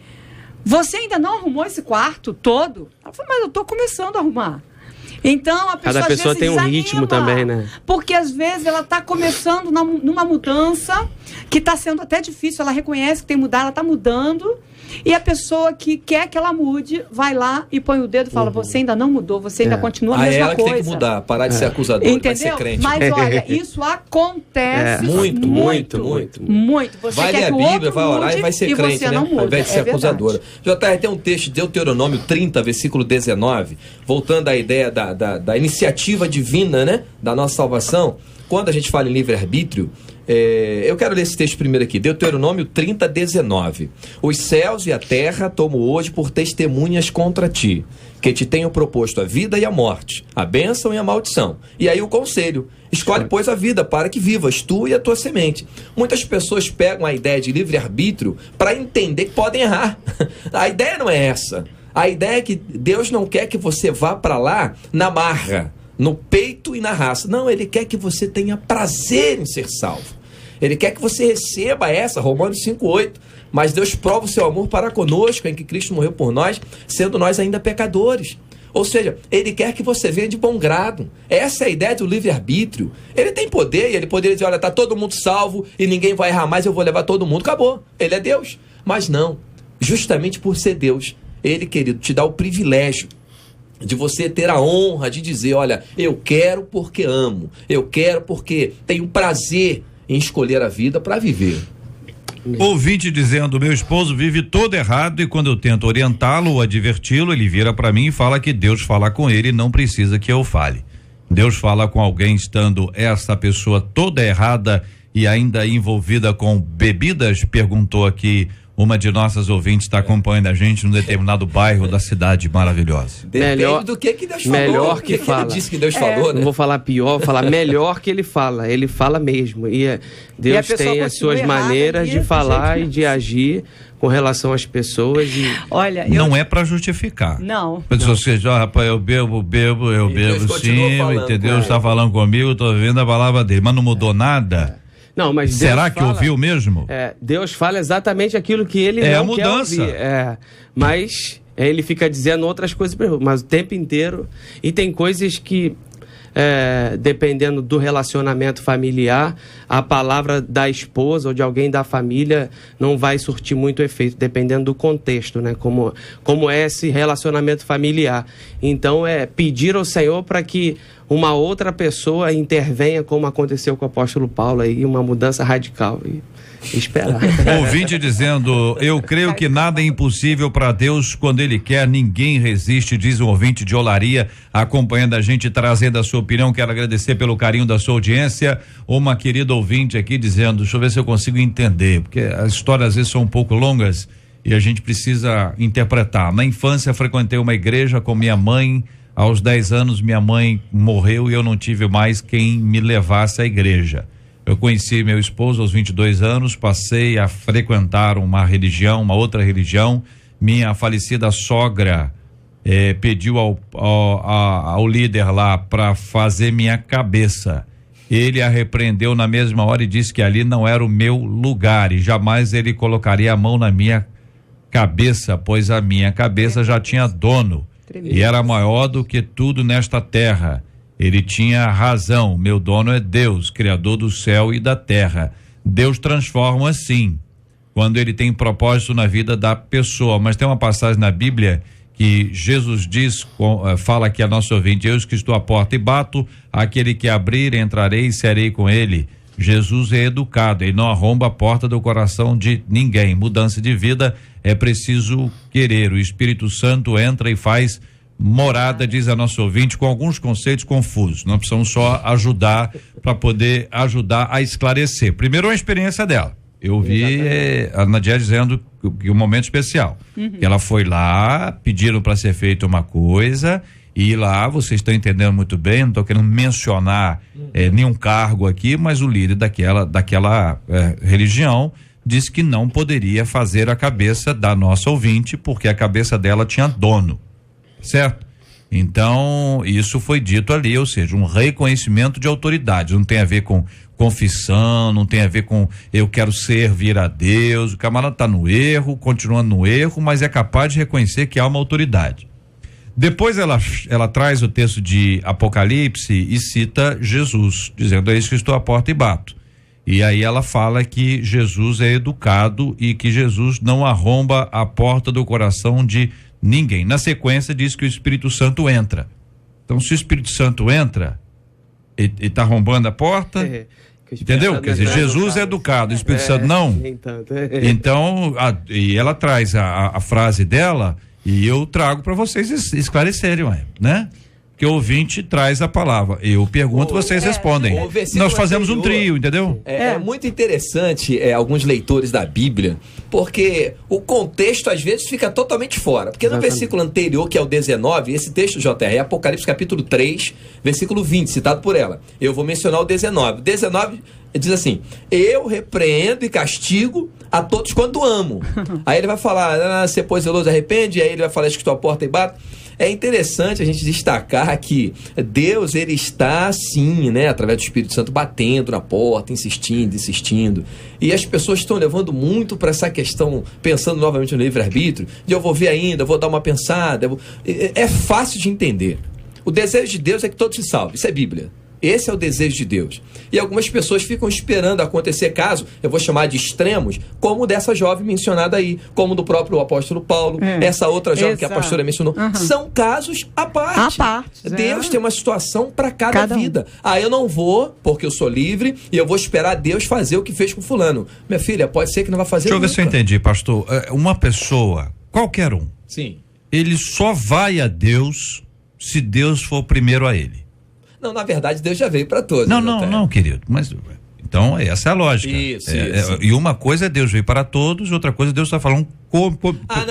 você ainda não arrumou esse quarto todo? Ela fala, mas eu estou começando a arrumar. Então, a pessoa, cada pessoa tem um ritmo também, né? Porque às vezes ela está começando numa mudança que está sendo até difícil, ela reconhece que tem que mudar, ela está mudando, e a pessoa que quer que ela mude, vai lá e põe o dedo e fala, você ainda não mudou, você ainda continua a mesma ela coisa. Que tem que mudar, parar de ser acusador, entendeu? vai ser crente. Mas olha, isso acontece muito. Você vai quer ler a Bíblia, vai orar e vai ser crente, né? Muda, ao invés de ser acusadora. JR, tem um texto de Deuteronômio 30, versículo 19, voltando à ideia da iniciativa divina, né? Da nossa salvação. Quando a gente fala em livre-arbítrio, eu quero ler esse texto primeiro aqui, Deuteronômio 30, 19. Os céus e a terra tomo hoje por testemunhas contra ti, que te tenho proposto a vida e a morte, a bênção e a maldição. E aí o conselho, escolhe, pois, a vida para que vivas tu e a tua semente. Muitas pessoas pegam a ideia de livre-arbítrio para entender que podem errar. A ideia não é essa. A ideia é que Deus não quer que você vá para lá na marra, no peito e na raça. Não, Ele quer que você tenha prazer em ser salvo. Ele quer que você receba Romanos 5,8. Mas Deus prova o seu amor para conosco, em que Cristo morreu por nós, sendo nós ainda pecadores. Ou seja, Ele quer que você venha de bom grado. Essa é a ideia do livre-arbítrio. Ele tem poder, e Ele poderia dizer, olha, está todo mundo salvo e ninguém vai errar mais, eu vou levar todo mundo. Acabou. Ele é Deus. Mas não. Justamente por ser Deus, Ele, querido, te dá o privilégio de você ter a honra de dizer, olha, eu quero porque amo, eu quero porque tenho prazer em escolher a vida para viver. Ouvinte dizendo, meu esposo vive todo errado e quando eu tento orientá-lo ou adverti-lo, ele vira para mim e fala que Deus fala com ele e não precisa que eu fale. Deus fala com alguém estando essa pessoa toda errada e ainda envolvida com bebidas? Perguntou aqui uma de nossas ouvintes, está acompanhando a gente num determinado bairro da cidade maravilhosa. Depende do que Deus falou. Melhor que fala. Ele disse que Deus falou, né? Não vou falar pior, vou falar melhor que ele fala. Ele fala mesmo. E Deus tem as suas maneiras de falar e de agir com relação às pessoas. Olha, não é para justificar. Não. Pessoas que dizem, rapaz, eu bebo sim, entendeu? Deus está falando comigo, estou ouvindo a palavra dele, mas não mudou nada. Não, mas Deus será que fala, ouviu mesmo? Deus fala exatamente aquilo que ele não quer ouvir. Mas ele fica dizendo outras coisas, mas o tempo inteiro. E tem coisas que, dependendo do relacionamento familiar, a palavra da esposa ou de alguém da família não vai surtir muito efeito, dependendo do contexto, né? Como é esse relacionamento familiar. Então, pedir ao Senhor para que uma outra pessoa intervenha, como aconteceu com o apóstolo Paulo aí, uma mudança radical. E esperar. Ouvinte dizendo: eu creio que nada é impossível para Deus quando Ele quer, ninguém resiste, diz um ouvinte de Olaria, acompanhando a gente, trazendo a sua opinião. Quero agradecer pelo carinho da sua audiência. Uma querida ouvinte aqui dizendo: deixa eu ver se eu consigo entender, porque as histórias às vezes são um pouco longas e a gente precisa interpretar. Na infância frequentei uma igreja com minha mãe. Aos 10 anos minha mãe morreu e eu não tive mais quem me levasse à igreja. Eu conheci meu esposo aos 22 anos, passei a frequentar uma outra religião. Minha falecida sogra pediu ao líder lá para fazer minha cabeça. Ele a repreendeu na mesma hora e disse que ali não era o meu lugar e jamais ele colocaria a mão na minha cabeça, pois a minha cabeça já tinha dono e era maior do que tudo nesta terra. Ele tinha razão, meu dono é Deus, criador do céu e da terra. Deus transforma sim, quando ele tem propósito na vida da pessoa. Mas tem uma passagem na Bíblia que Jesus diz, fala aqui a nosso ouvinte: eu que estou à porta e bato, aquele que abrir, entrarei e serei com ele. Jesus é educado, ele não arromba a porta do coração de ninguém. Mudança de vida é preciso querer. O Espírito Santo entra e faz morada, diz a nosso ouvinte, com alguns conceitos confusos. Nós precisamos só ajudar para poder ajudar a esclarecer. Primeiro, a experiência dela. Eu vi a Nadia dizendo que um momento especial. Que ela foi lá, pediram para ser feita uma coisa e lá, vocês estão entendendo muito bem, não estou querendo mencionar nenhum cargo aqui, mas o líder daquela religião disse que não poderia fazer a cabeça da nossa ouvinte porque a cabeça dela tinha dono. Certo? Então, isso foi dito ali, ou seja, um reconhecimento de autoridade. Não tem a ver com confissão, não tem a ver com eu quero servir a Deus. O camarada está no erro, continuando no erro, mas é capaz de reconhecer que há uma autoridade. Depois ela traz o texto de Apocalipse e cita Jesus, dizendo: eis que estou à porta e bato. E aí ela fala que Jesus é educado e que Jesus não arromba a porta do coração de ninguém. Na sequência diz que o Espírito Santo entra. Então, se o Espírito Santo entra e está arrombando a porta, entendeu? Quer dizer, Jesus é educado, o Espírito Santo não. Então, e ela traz a frase dela e eu trago para vocês esclarecerem, né? Que o ouvinte traz a palavra. Eu pergunto, vocês respondem. Nós fazemos um trio, entendeu? É muito interessante alguns leitores da Bíblia, porque o contexto às vezes fica totalmente fora. Porque no versículo anterior, que é o 19, esse texto, JR, é Apocalipse capítulo 3, versículo 20, citado por ela. Eu vou mencionar o 19. O 19 diz assim: eu repreendo e castigo a todos quanto amo. Aí ele vai falar: se pois zeloso, arrepende. Aí ele vai falar: escutou a porta e bato. É interessante a gente destacar que Deus, ele está assim, né, através do Espírito Santo, batendo na porta, insistindo. E as pessoas estão levando muito para essa questão, pensando novamente no livre-arbítrio, de eu vou ver ainda, vou dar uma pensada. É fácil de entender. O desejo de Deus é que todos se salvem. Isso é Bíblia. Esse é o desejo de Deus. E algumas pessoas ficam esperando acontecer casos, eu vou chamar de extremos, como dessa jovem mencionada aí, como do próprio apóstolo Paulo, essa outra jovem que a pastora mencionou. São casos à parte. Deus tem uma situação para cada vida. Eu não vou, porque eu sou livre, e eu vou esperar Deus fazer o que fez com fulano. Minha filha, pode ser que não vai fazer nunca. Deixa eu ver se eu entendi, pastor. Uma pessoa, qualquer um, sim, ele só vai a Deus se Deus for primeiro a ele. Não, na verdade, Deus já veio para todos. Não, querido, mas então essa é a lógica. Isso. E uma coisa é Deus veio para todos, outra coisa é Deus está falando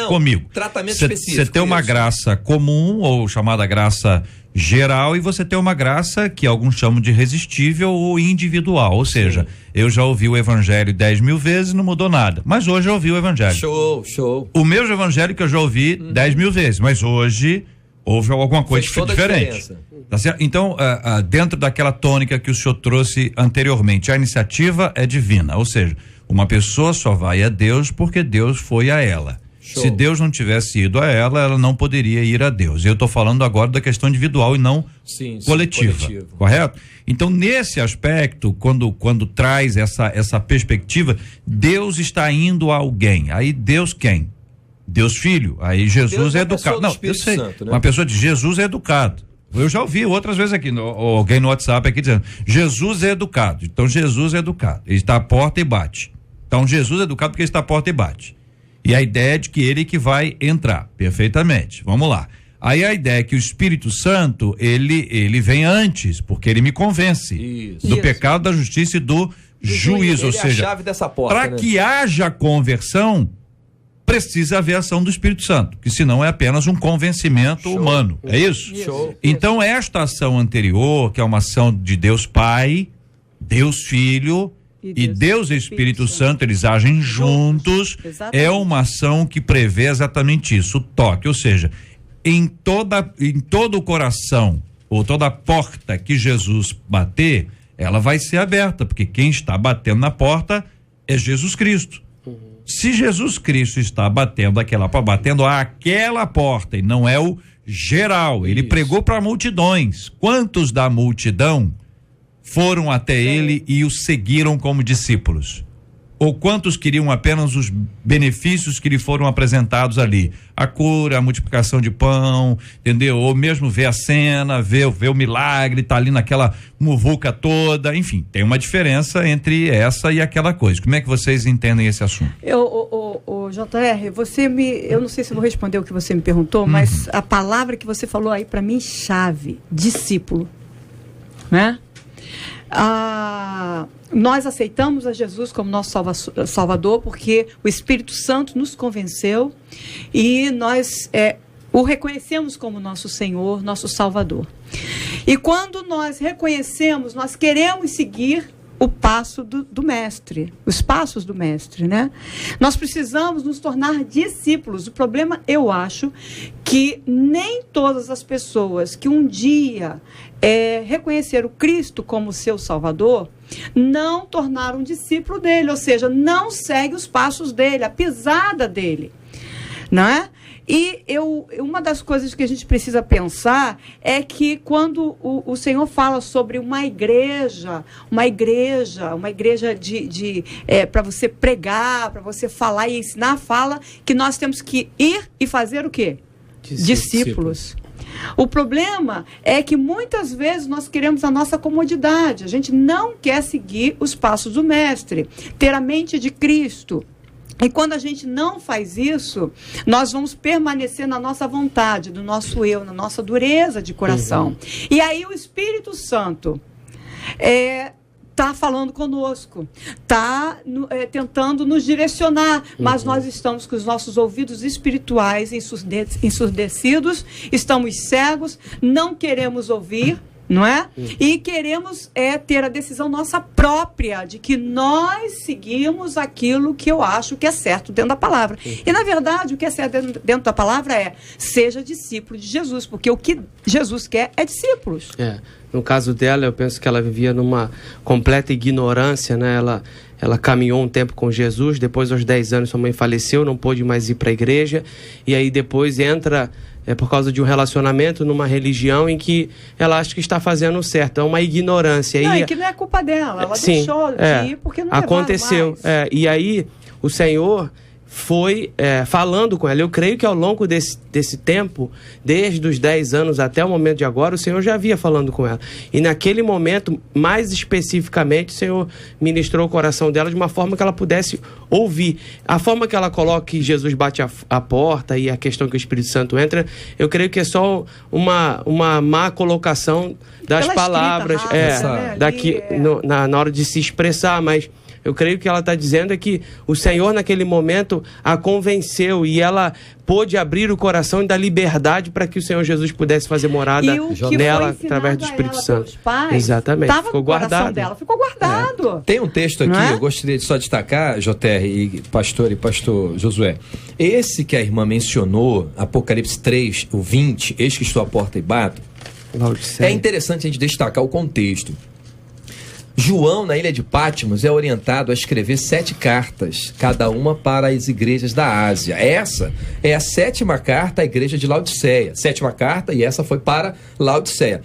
comigo. Tratamento específico. Você tem uma graça comum, ou chamada graça geral, e você tem uma graça que alguns chamam de irresistível ou individual, ou seja, eu já ouvi o evangelho 10.000 vezes e não mudou nada, mas hoje eu ouvi o evangelho. Show. O mesmo evangelho que eu já ouvi 10.000 vezes, mas hoje houve alguma coisa que foi diferente. Tá certo? Então, dentro daquela tônica que o senhor trouxe anteriormente, a iniciativa é divina, ou seja, uma pessoa só vai a Deus porque Deus foi a ela. Se Deus não tivesse ido a ela não poderia ir a Deus. Eu estou falando agora da questão individual e não coletiva, correto? Então, nesse aspecto, quando traz essa perspectiva, Deus está indo a alguém. Aí Deus quem? Deus Filho. Aí Jesus é educado. Não, eu sei. Santo, né? Uma pessoa de Jesus é educado. eu já ouvi outras vezes aqui, alguém no WhatsApp aqui dizendo, Jesus é educado. Então Jesus é educado, ele está à porta e bate. Então Jesus é educado porque ele está à porta e bate. E a ideia é de que ele que vai entrar, perfeitamente. Vamos lá. Aí a ideia é que o Espírito Santo, ele vem antes, porque ele me convence do pecado, da justiça e do juízo. Ou seja, a chave dessa porta, para que haja conversão, precisa haver ação do Espírito Santo, que senão é apenas um convencimento humano. É isso? Então esta ação anterior, que é uma ação de Deus Pai, Deus Filho e Deus Espírito Santo, eles agem juntos. É uma ação que prevê exatamente isso, o toque, ou seja, em todo o coração ou toda porta que Jesus bater, ela vai ser aberta, porque quem está batendo na porta é Jesus Cristo. Se Jesus Cristo está batendo aquela porta e não é o geral, ele pregou para multidões. Quantos da multidão foram até ele e o seguiram como discípulos? Ou quantos queriam apenas os benefícios que lhe foram apresentados ali? A cura, a multiplicação de pão, entendeu? Ou mesmo ver a cena, ver o milagre, tá ali naquela muvuca toda, enfim, tem uma diferença entre essa e aquela coisa. Como é que vocês entendem esse assunto? JR, eu não sei se eu vou responder o que você me perguntou, mas a palavra que você falou aí para mim, chave, discípulo, né? Nós aceitamos a Jesus como nosso Salvador porque o Espírito Santo nos convenceu e nós o reconhecemos como nosso Senhor, nosso Salvador. E quando nós reconhecemos, nós queremos seguir o passo do mestre, os passos do mestre, né? Nós precisamos nos tornar discípulos. O problema, eu acho, que nem todas as pessoas que um dia reconheceram Cristo como seu Salvador, não tornaram discípulo dele, ou seja, não segue os passos dele, a pisada dele, não é? E uma das coisas que a gente precisa pensar é que quando o Senhor fala sobre uma igreja para você pregar, para você falar e ensinar, fala que nós temos que ir e fazer o quê? Discípulos. O problema é que muitas vezes nós queremos a nossa comodidade, a gente não quer seguir os passos do mestre, ter a mente de Cristo. E quando a gente não faz isso, nós vamos permanecer na nossa vontade, no nosso eu, na nossa dureza de coração. E aí o Espírito Santo está falando conosco, está tentando nos direcionar, mas nós estamos com os nossos ouvidos espirituais ensurdecidos, estamos cegos, não queremos ouvir, não é? E queremos ter a decisão nossa própria de que nós seguimos aquilo que eu acho que é certo dentro da palavra. E na verdade o que é certo dentro da palavra seja discípulo de Jesus, porque o que Jesus quer é discípulos. No caso dela, eu penso que ela vivia numa completa ignorância, né? Ela caminhou um tempo com Jesus, depois aos 10 anos sua mãe faleceu, não pôde mais ir para a igreja, e aí depois entra por causa de um relacionamento numa religião em que ela acha que está fazendo o certo. É uma ignorância. Não, que não é culpa dela, ela deixou de ir porque não aconteceu. E aí o Senhor foi falando com ela. Eu creio que ao longo desse tempo, desde os 10 anos até o momento de agora, o Senhor já havia falando com ela. E naquele momento, mais especificamente, o Senhor ministrou o coração dela de uma forma que ela pudesse ouvir. A forma que ela coloca que Jesus bate a porta e a questão que o Espírito Santo entra, eu creio que é só uma má colocação das palavras na hora de se expressar, mas eu creio que ela está dizendo é que o Senhor naquele momento a convenceu e ela pôde abrir o coração e dar liberdade para que o Senhor Jesus pudesse fazer morada nela através do Espírito Santo. Exatamente. Ficou guardado. Dela ficou guardado. Tem um texto aqui, eu gostaria de só destacar, JR e pastor Josué. Esse que a irmã mencionou, Apocalipse 3, o 20, eis que estou à porta e bato. É interessante a gente destacar o contexto. João, na ilha de Patmos, é orientado a escrever 7 cartas, cada uma para as igrejas da Ásia. Essa é a 7ª carta à igreja de Laodiceia. 7ª carta, e essa foi para Laodiceia.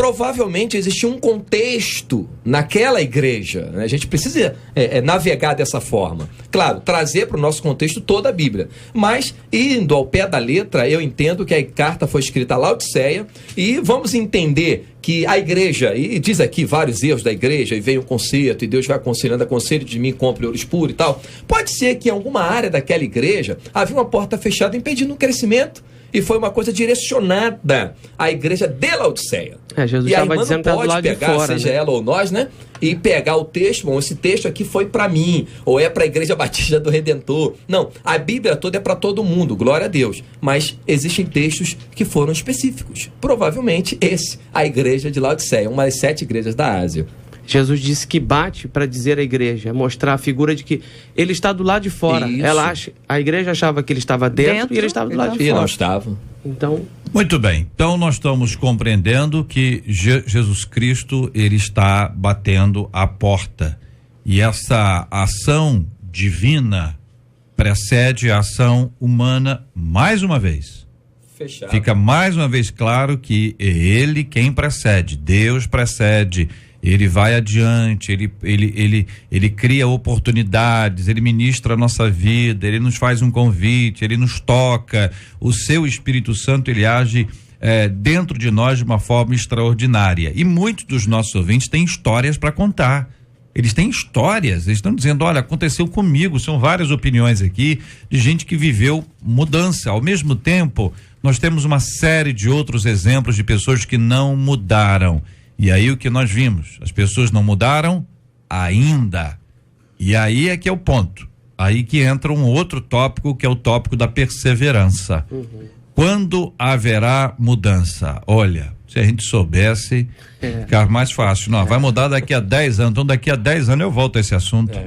provavelmente existia um contexto naquela igreja, né? A gente precisa navegar dessa forma. Claro, trazer para o nosso contexto toda a Bíblia. Mas, indo ao pé da letra, eu entendo que a carta foi escrita a Laodiceia e vamos entender que a igreja, e diz aqui vários erros da igreja, e vem um conserto, e Deus vai aconselhando, aconselho de mim, compre ouro puro e tal. Pode ser que em alguma área daquela igreja havia uma porta fechada impedindo o crescimento. E foi uma coisa direcionada à igreja de Laodiceia. Jesus e a estava irmã dizendo não do lado pode pegar, de fora, seja né? ela ou nós, né? E pegar o texto, bom, esse texto aqui foi para mim, ou é para a Igreja Batista do Redentor. Não, a Bíblia toda é para todo mundo, glória a Deus. Mas existem textos que foram específicos. Provavelmente a igreja de Laodiceia, uma das 7 igrejas da Ásia. Jesus disse que bate para dizer à igreja, mostrar a figura de que ele está do lado de fora. A igreja achava que ele estava dentro e ele estava do lado de fora. E não estava. Então, muito bem. Então nós estamos compreendendo que Jesus Cristo, ele está batendo a porta. E essa ação divina precede a ação humana mais uma vez. Fechado. Fica mais uma vez claro que é ele quem precede. Deus precede. Ele vai adiante, ele cria oportunidades, ele ministra a nossa vida, ele nos faz um convite, ele nos toca. O seu Espírito Santo, ele age dentro de nós de uma forma extraordinária. E muitos dos nossos ouvintes têm histórias para contar. Eles têm histórias, eles estão dizendo, olha, aconteceu comigo. São várias opiniões aqui de gente que viveu mudança. Ao mesmo tempo, nós temos uma série de outros exemplos de pessoas que não mudaram. E aí o que nós vimos? As pessoas não mudaram ainda. E aí é que é o ponto. Aí que entra um outro tópico, que é o tópico da perseverança. Quando haverá mudança? Olha, se a gente soubesse, ficar mais fácil. Não, vai mudar daqui a 10 anos. Então daqui a 10 anos eu volto a esse assunto.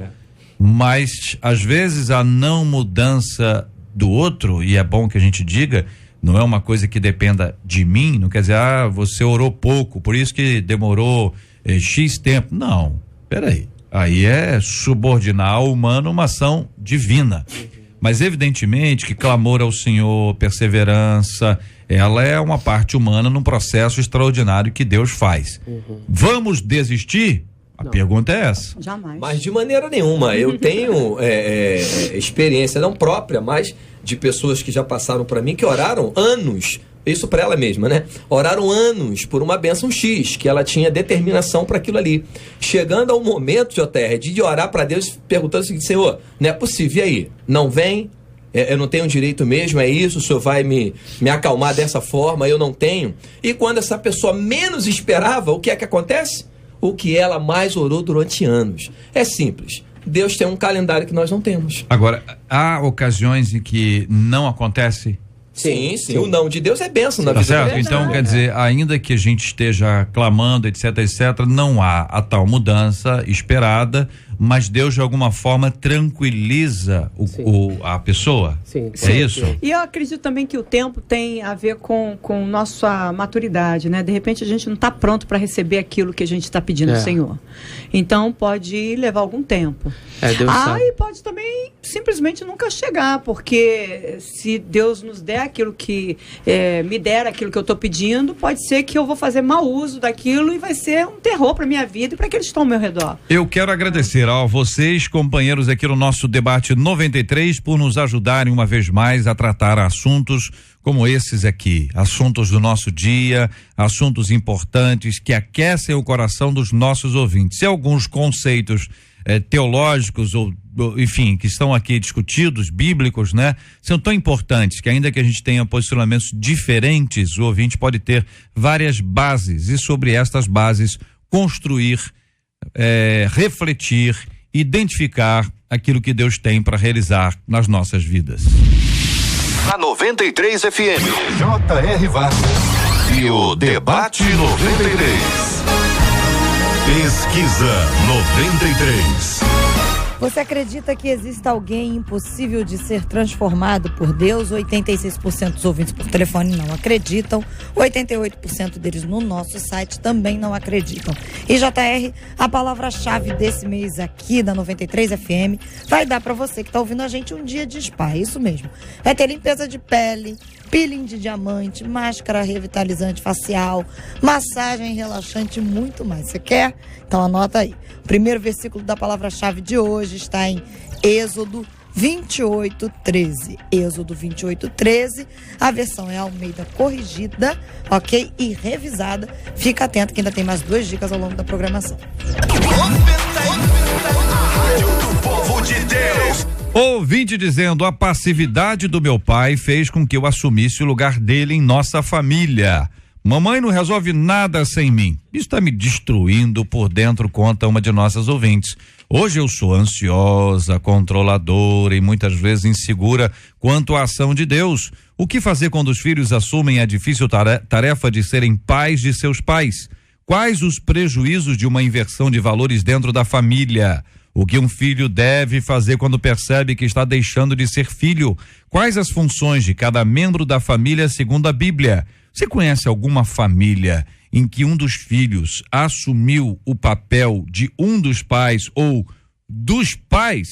Mas às vezes a não mudança do outro, e é bom que a gente diga, não é uma coisa que dependa de mim, não quer dizer, você orou pouco, por isso que demorou X tempo. Não, peraí. Aí é subordinar ao humano uma ação divina. Mas evidentemente que clamor ao Senhor, perseverança, ela é uma parte humana num processo extraordinário que Deus faz. Vamos desistir? A pergunta é essa. Jamais. Mas de maneira nenhuma. Eu tenho experiência, não própria, mas de pessoas que já passaram para mim, que oraram anos, isso para ela mesma, né? Oraram anos por uma bênção X, que ela tinha determinação para aquilo ali. Chegando ao momento, JR, de orar para Deus, perguntando o seguinte: Senhor, não é possível, e aí? Não vem? Eu não tenho direito mesmo, é isso? O Senhor vai me acalmar dessa forma? Eu não tenho. E quando essa pessoa menos esperava, o que é que acontece? O que ela mais orou durante anos. É simples. Deus tem um calendário que nós não temos. Agora, há ocasiões em que não acontece? Sim. O não de Deus é bênção na vida. Certo? Então, quer dizer, ainda que a gente esteja clamando, etc, não há a tal mudança esperada, mas Deus de alguma forma tranquiliza a pessoa. Sim. Isso? E eu acredito também que o tempo tem a ver com nossa maturidade, né? De repente a gente não está pronto para receber aquilo que a gente está pedindo ao Senhor. Então pode levar algum tempo. Deus sabe. E pode também simplesmente nunca chegar, porque se Deus nos der aquilo que me der aquilo que eu estou pedindo, pode ser que eu vou fazer mau uso daquilo e vai ser um terror para minha vida e para aqueles que estão ao meu redor. Eu quero agradecer a vocês, companheiros aqui no nosso debate 93, por nos ajudarem uma vez mais a tratar assuntos como esses aqui, assuntos do nosso dia, assuntos importantes que aquecem o coração dos nossos ouvintes. E alguns conceitos teológicos ou enfim, que estão aqui discutidos, bíblicos, né? São tão importantes que ainda que a gente tenha posicionamentos diferentes, o ouvinte pode ter várias bases e sobre estas bases construir, refletir, identificar aquilo que Deus tem para realizar nas nossas vidas. Na 93 FM, J.R. Vargas e o Debate 93. Pesquisa 93. Você acredita que exista alguém impossível de ser transformado por Deus? 86% dos ouvintes por telefone não acreditam. 88% deles no nosso site também não acreditam. E JR, a palavra-chave desse mês aqui da 93 FM vai dar para você que está ouvindo a gente um dia de spa, isso mesmo. Vai ter limpeza de pele, peeling de diamante, máscara revitalizante facial, massagem relaxante e muito mais. Você quer? Então anota aí. O primeiro versículo da palavra-chave de hoje está em Êxodo 28:13. Êxodo 28:13. A versão é Almeida corrigida, ok? E revisada. Fica atento que ainda tem mais 2 dicas ao longo da programação. Povo de Deus. Ouvinte dizendo: a passividade do meu pai fez com que eu assumisse o lugar dele em nossa família. Mamãe não resolve nada sem mim. Isso está me destruindo por dentro, conta uma de nossas ouvintes. Hoje eu sou ansiosa, controladora e muitas vezes insegura quanto à ação de Deus. O que fazer quando os filhos assumem a difícil tarefa de serem pais de seus pais? Quais os prejuízos de uma inversão de valores dentro da família? O que um filho deve fazer quando percebe que está deixando de ser filho? Quais as funções de cada membro da família segundo a Bíblia? Você conhece alguma família em que um dos filhos assumiu o papel de um dos pais ou dos pais?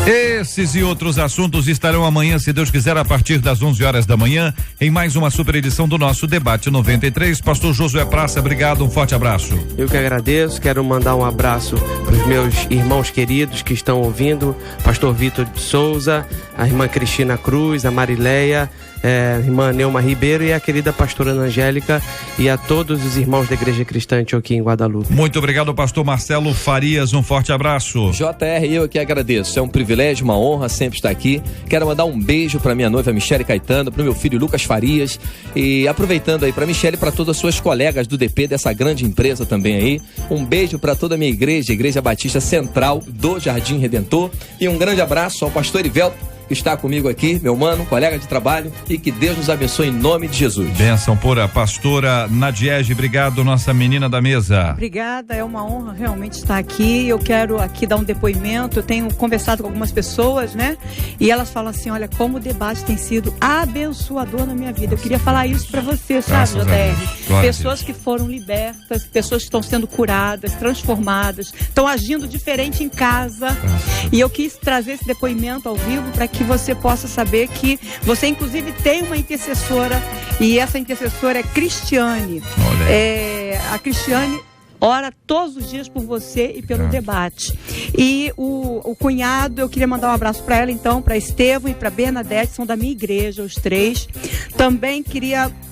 Esses e outros assuntos estarão amanhã, se Deus quiser, a partir das 11 horas da manhã, em mais uma super edição do nosso Debate 93. Pastor Josué Praça, obrigado, um forte abraço. Eu que agradeço, quero mandar um abraço para os meus irmãos queridos que estão ouvindo, Pastor Vitor de Souza, a irmã Cristina Cruz, a Marileia, a irmã Neuma Ribeiro e a querida pastora Ana Angélica e a todos os irmãos da Igreja Cristã aqui em Guadalupe. Muito obrigado, pastor Marcelo Farias, um forte abraço. JR, eu que agradeço, é um privilégio, uma honra sempre estar aqui. Quero mandar um beijo para minha noiva Michele Caetano, para o meu filho Lucas Farias e aproveitando aí para Michele e para todas as suas colegas do DP dessa grande empresa também aí. Um beijo para toda a minha igreja, Igreja Batista Central do Jardim Redentor, e um grande abraço ao pastor Ivelto, que está comigo aqui, meu mano, colega de trabalho, e que Deus nos abençoe em nome de Jesus. Bênção pura, pastora Nadiege, obrigado, nossa menina da mesa. Obrigada, é uma honra realmente estar aqui. Eu quero aqui dar um depoimento. Eu tenho conversado com algumas pessoas, né? E elas falam assim: olha, como o debate tem sido abençoador na minha vida. Eu queria falar isso para você, sabe, JR? Pessoas que foram libertas, pessoas que estão sendo curadas, transformadas, estão agindo diferente em casa. E eu quis trazer esse depoimento ao vivo para que você possa saber que você inclusive tem uma intercessora, e essa intercessora é Cristiane. A Cristiane ora todos os dias por você e pelo debate. E o cunhado, eu queria mandar um abraço para ela então, para Estevão e para Bernadette, são da minha igreja, os 3. Também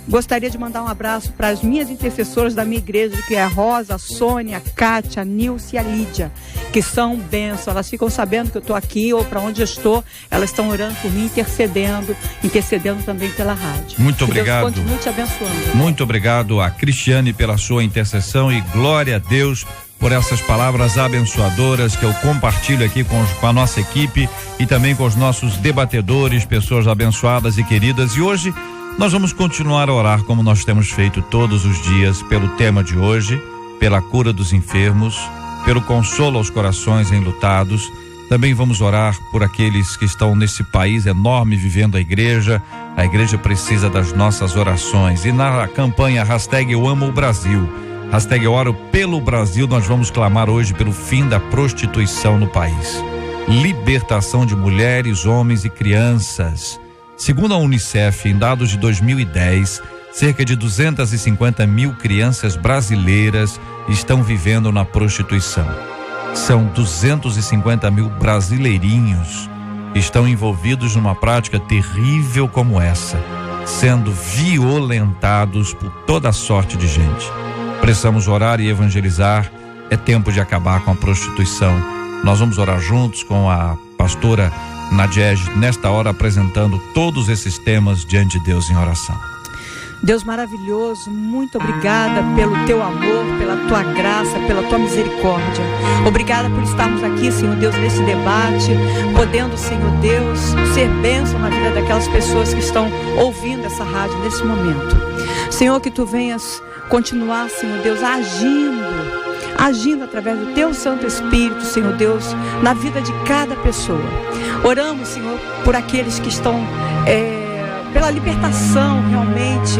gostaria de mandar um abraço para as minhas intercessoras da minha igreja, que é a Rosa, a Sônia, a Kátia, a Nilce e a Lídia, que são bênçãos. Elas ficam sabendo que eu estou aqui ou para onde eu estou, elas estão orando por mim, intercedendo também pela rádio. Muito obrigado. Deus continue te abençoando. Muito obrigado a Cristiane pela sua intercessão e glória a Deus por essas palavras abençoadoras que eu compartilho aqui com a nossa equipe e também com os nossos debatedores, pessoas abençoadas e queridas. E hoje nós vamos continuar a orar como nós temos feito todos os dias pelo tema de hoje, pela cura dos enfermos, pelo consolo aos corações enlutados. Também vamos orar por aqueles que estão nesse país enorme vivendo a igreja. A igreja precisa das nossas orações. E na campanha hashtag Eu Amo o Brasil, hashtag Eu Oro pelo Brasil, nós vamos clamar hoje pelo fim da prostituição no país. Libertação de mulheres, homens e crianças. Segundo a Unicef, em dados de 2010, cerca de 250 mil crianças brasileiras estão vivendo na prostituição. São 250 mil brasileirinhos que estão envolvidos numa prática terrível como essa, sendo violentados por toda sorte de gente. Precisamos orar e evangelizar. É tempo de acabar com a prostituição. Nós vamos orar juntos com a pastora Nadiege, nesta hora apresentando todos esses temas diante de Deus em oração. Deus maravilhoso, muito obrigada pelo teu amor, pela tua graça, pela tua misericórdia. Obrigada por estarmos aqui, Senhor Deus, nesse debate, podendo, Senhor Deus, ser bênção na vida daquelas pessoas que estão ouvindo essa rádio nesse momento. Senhor, que tu venhas continuar, Senhor Deus, agindo através do Teu Santo Espírito, Senhor Deus, na vida de cada pessoa. Oramos, Senhor, por aqueles que estão pela libertação realmente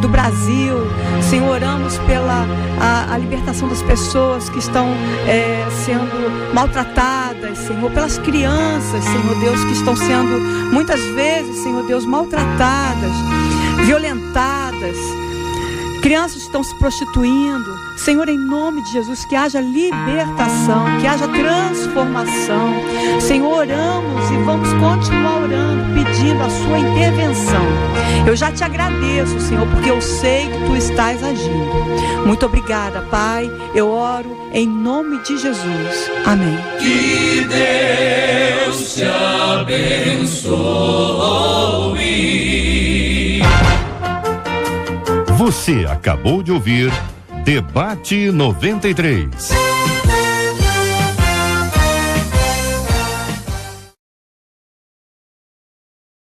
do Brasil. Senhor, oramos pela a libertação das pessoas que estão sendo maltratadas, Senhor, pelas crianças, Senhor Deus, que estão sendo muitas vezes, Senhor Deus, maltratadas, violentadas. Crianças estão se prostituindo. Senhor, em nome de Jesus, que haja libertação, que haja transformação. Senhor, oramos e vamos continuar orando, pedindo a sua intervenção. Eu já te agradeço, Senhor, porque eu sei que tu estás agindo. Muito obrigada, Pai. Eu oro em nome de Jesus. Amém. Que Deus te abençoe. Você acabou de ouvir Debate 93.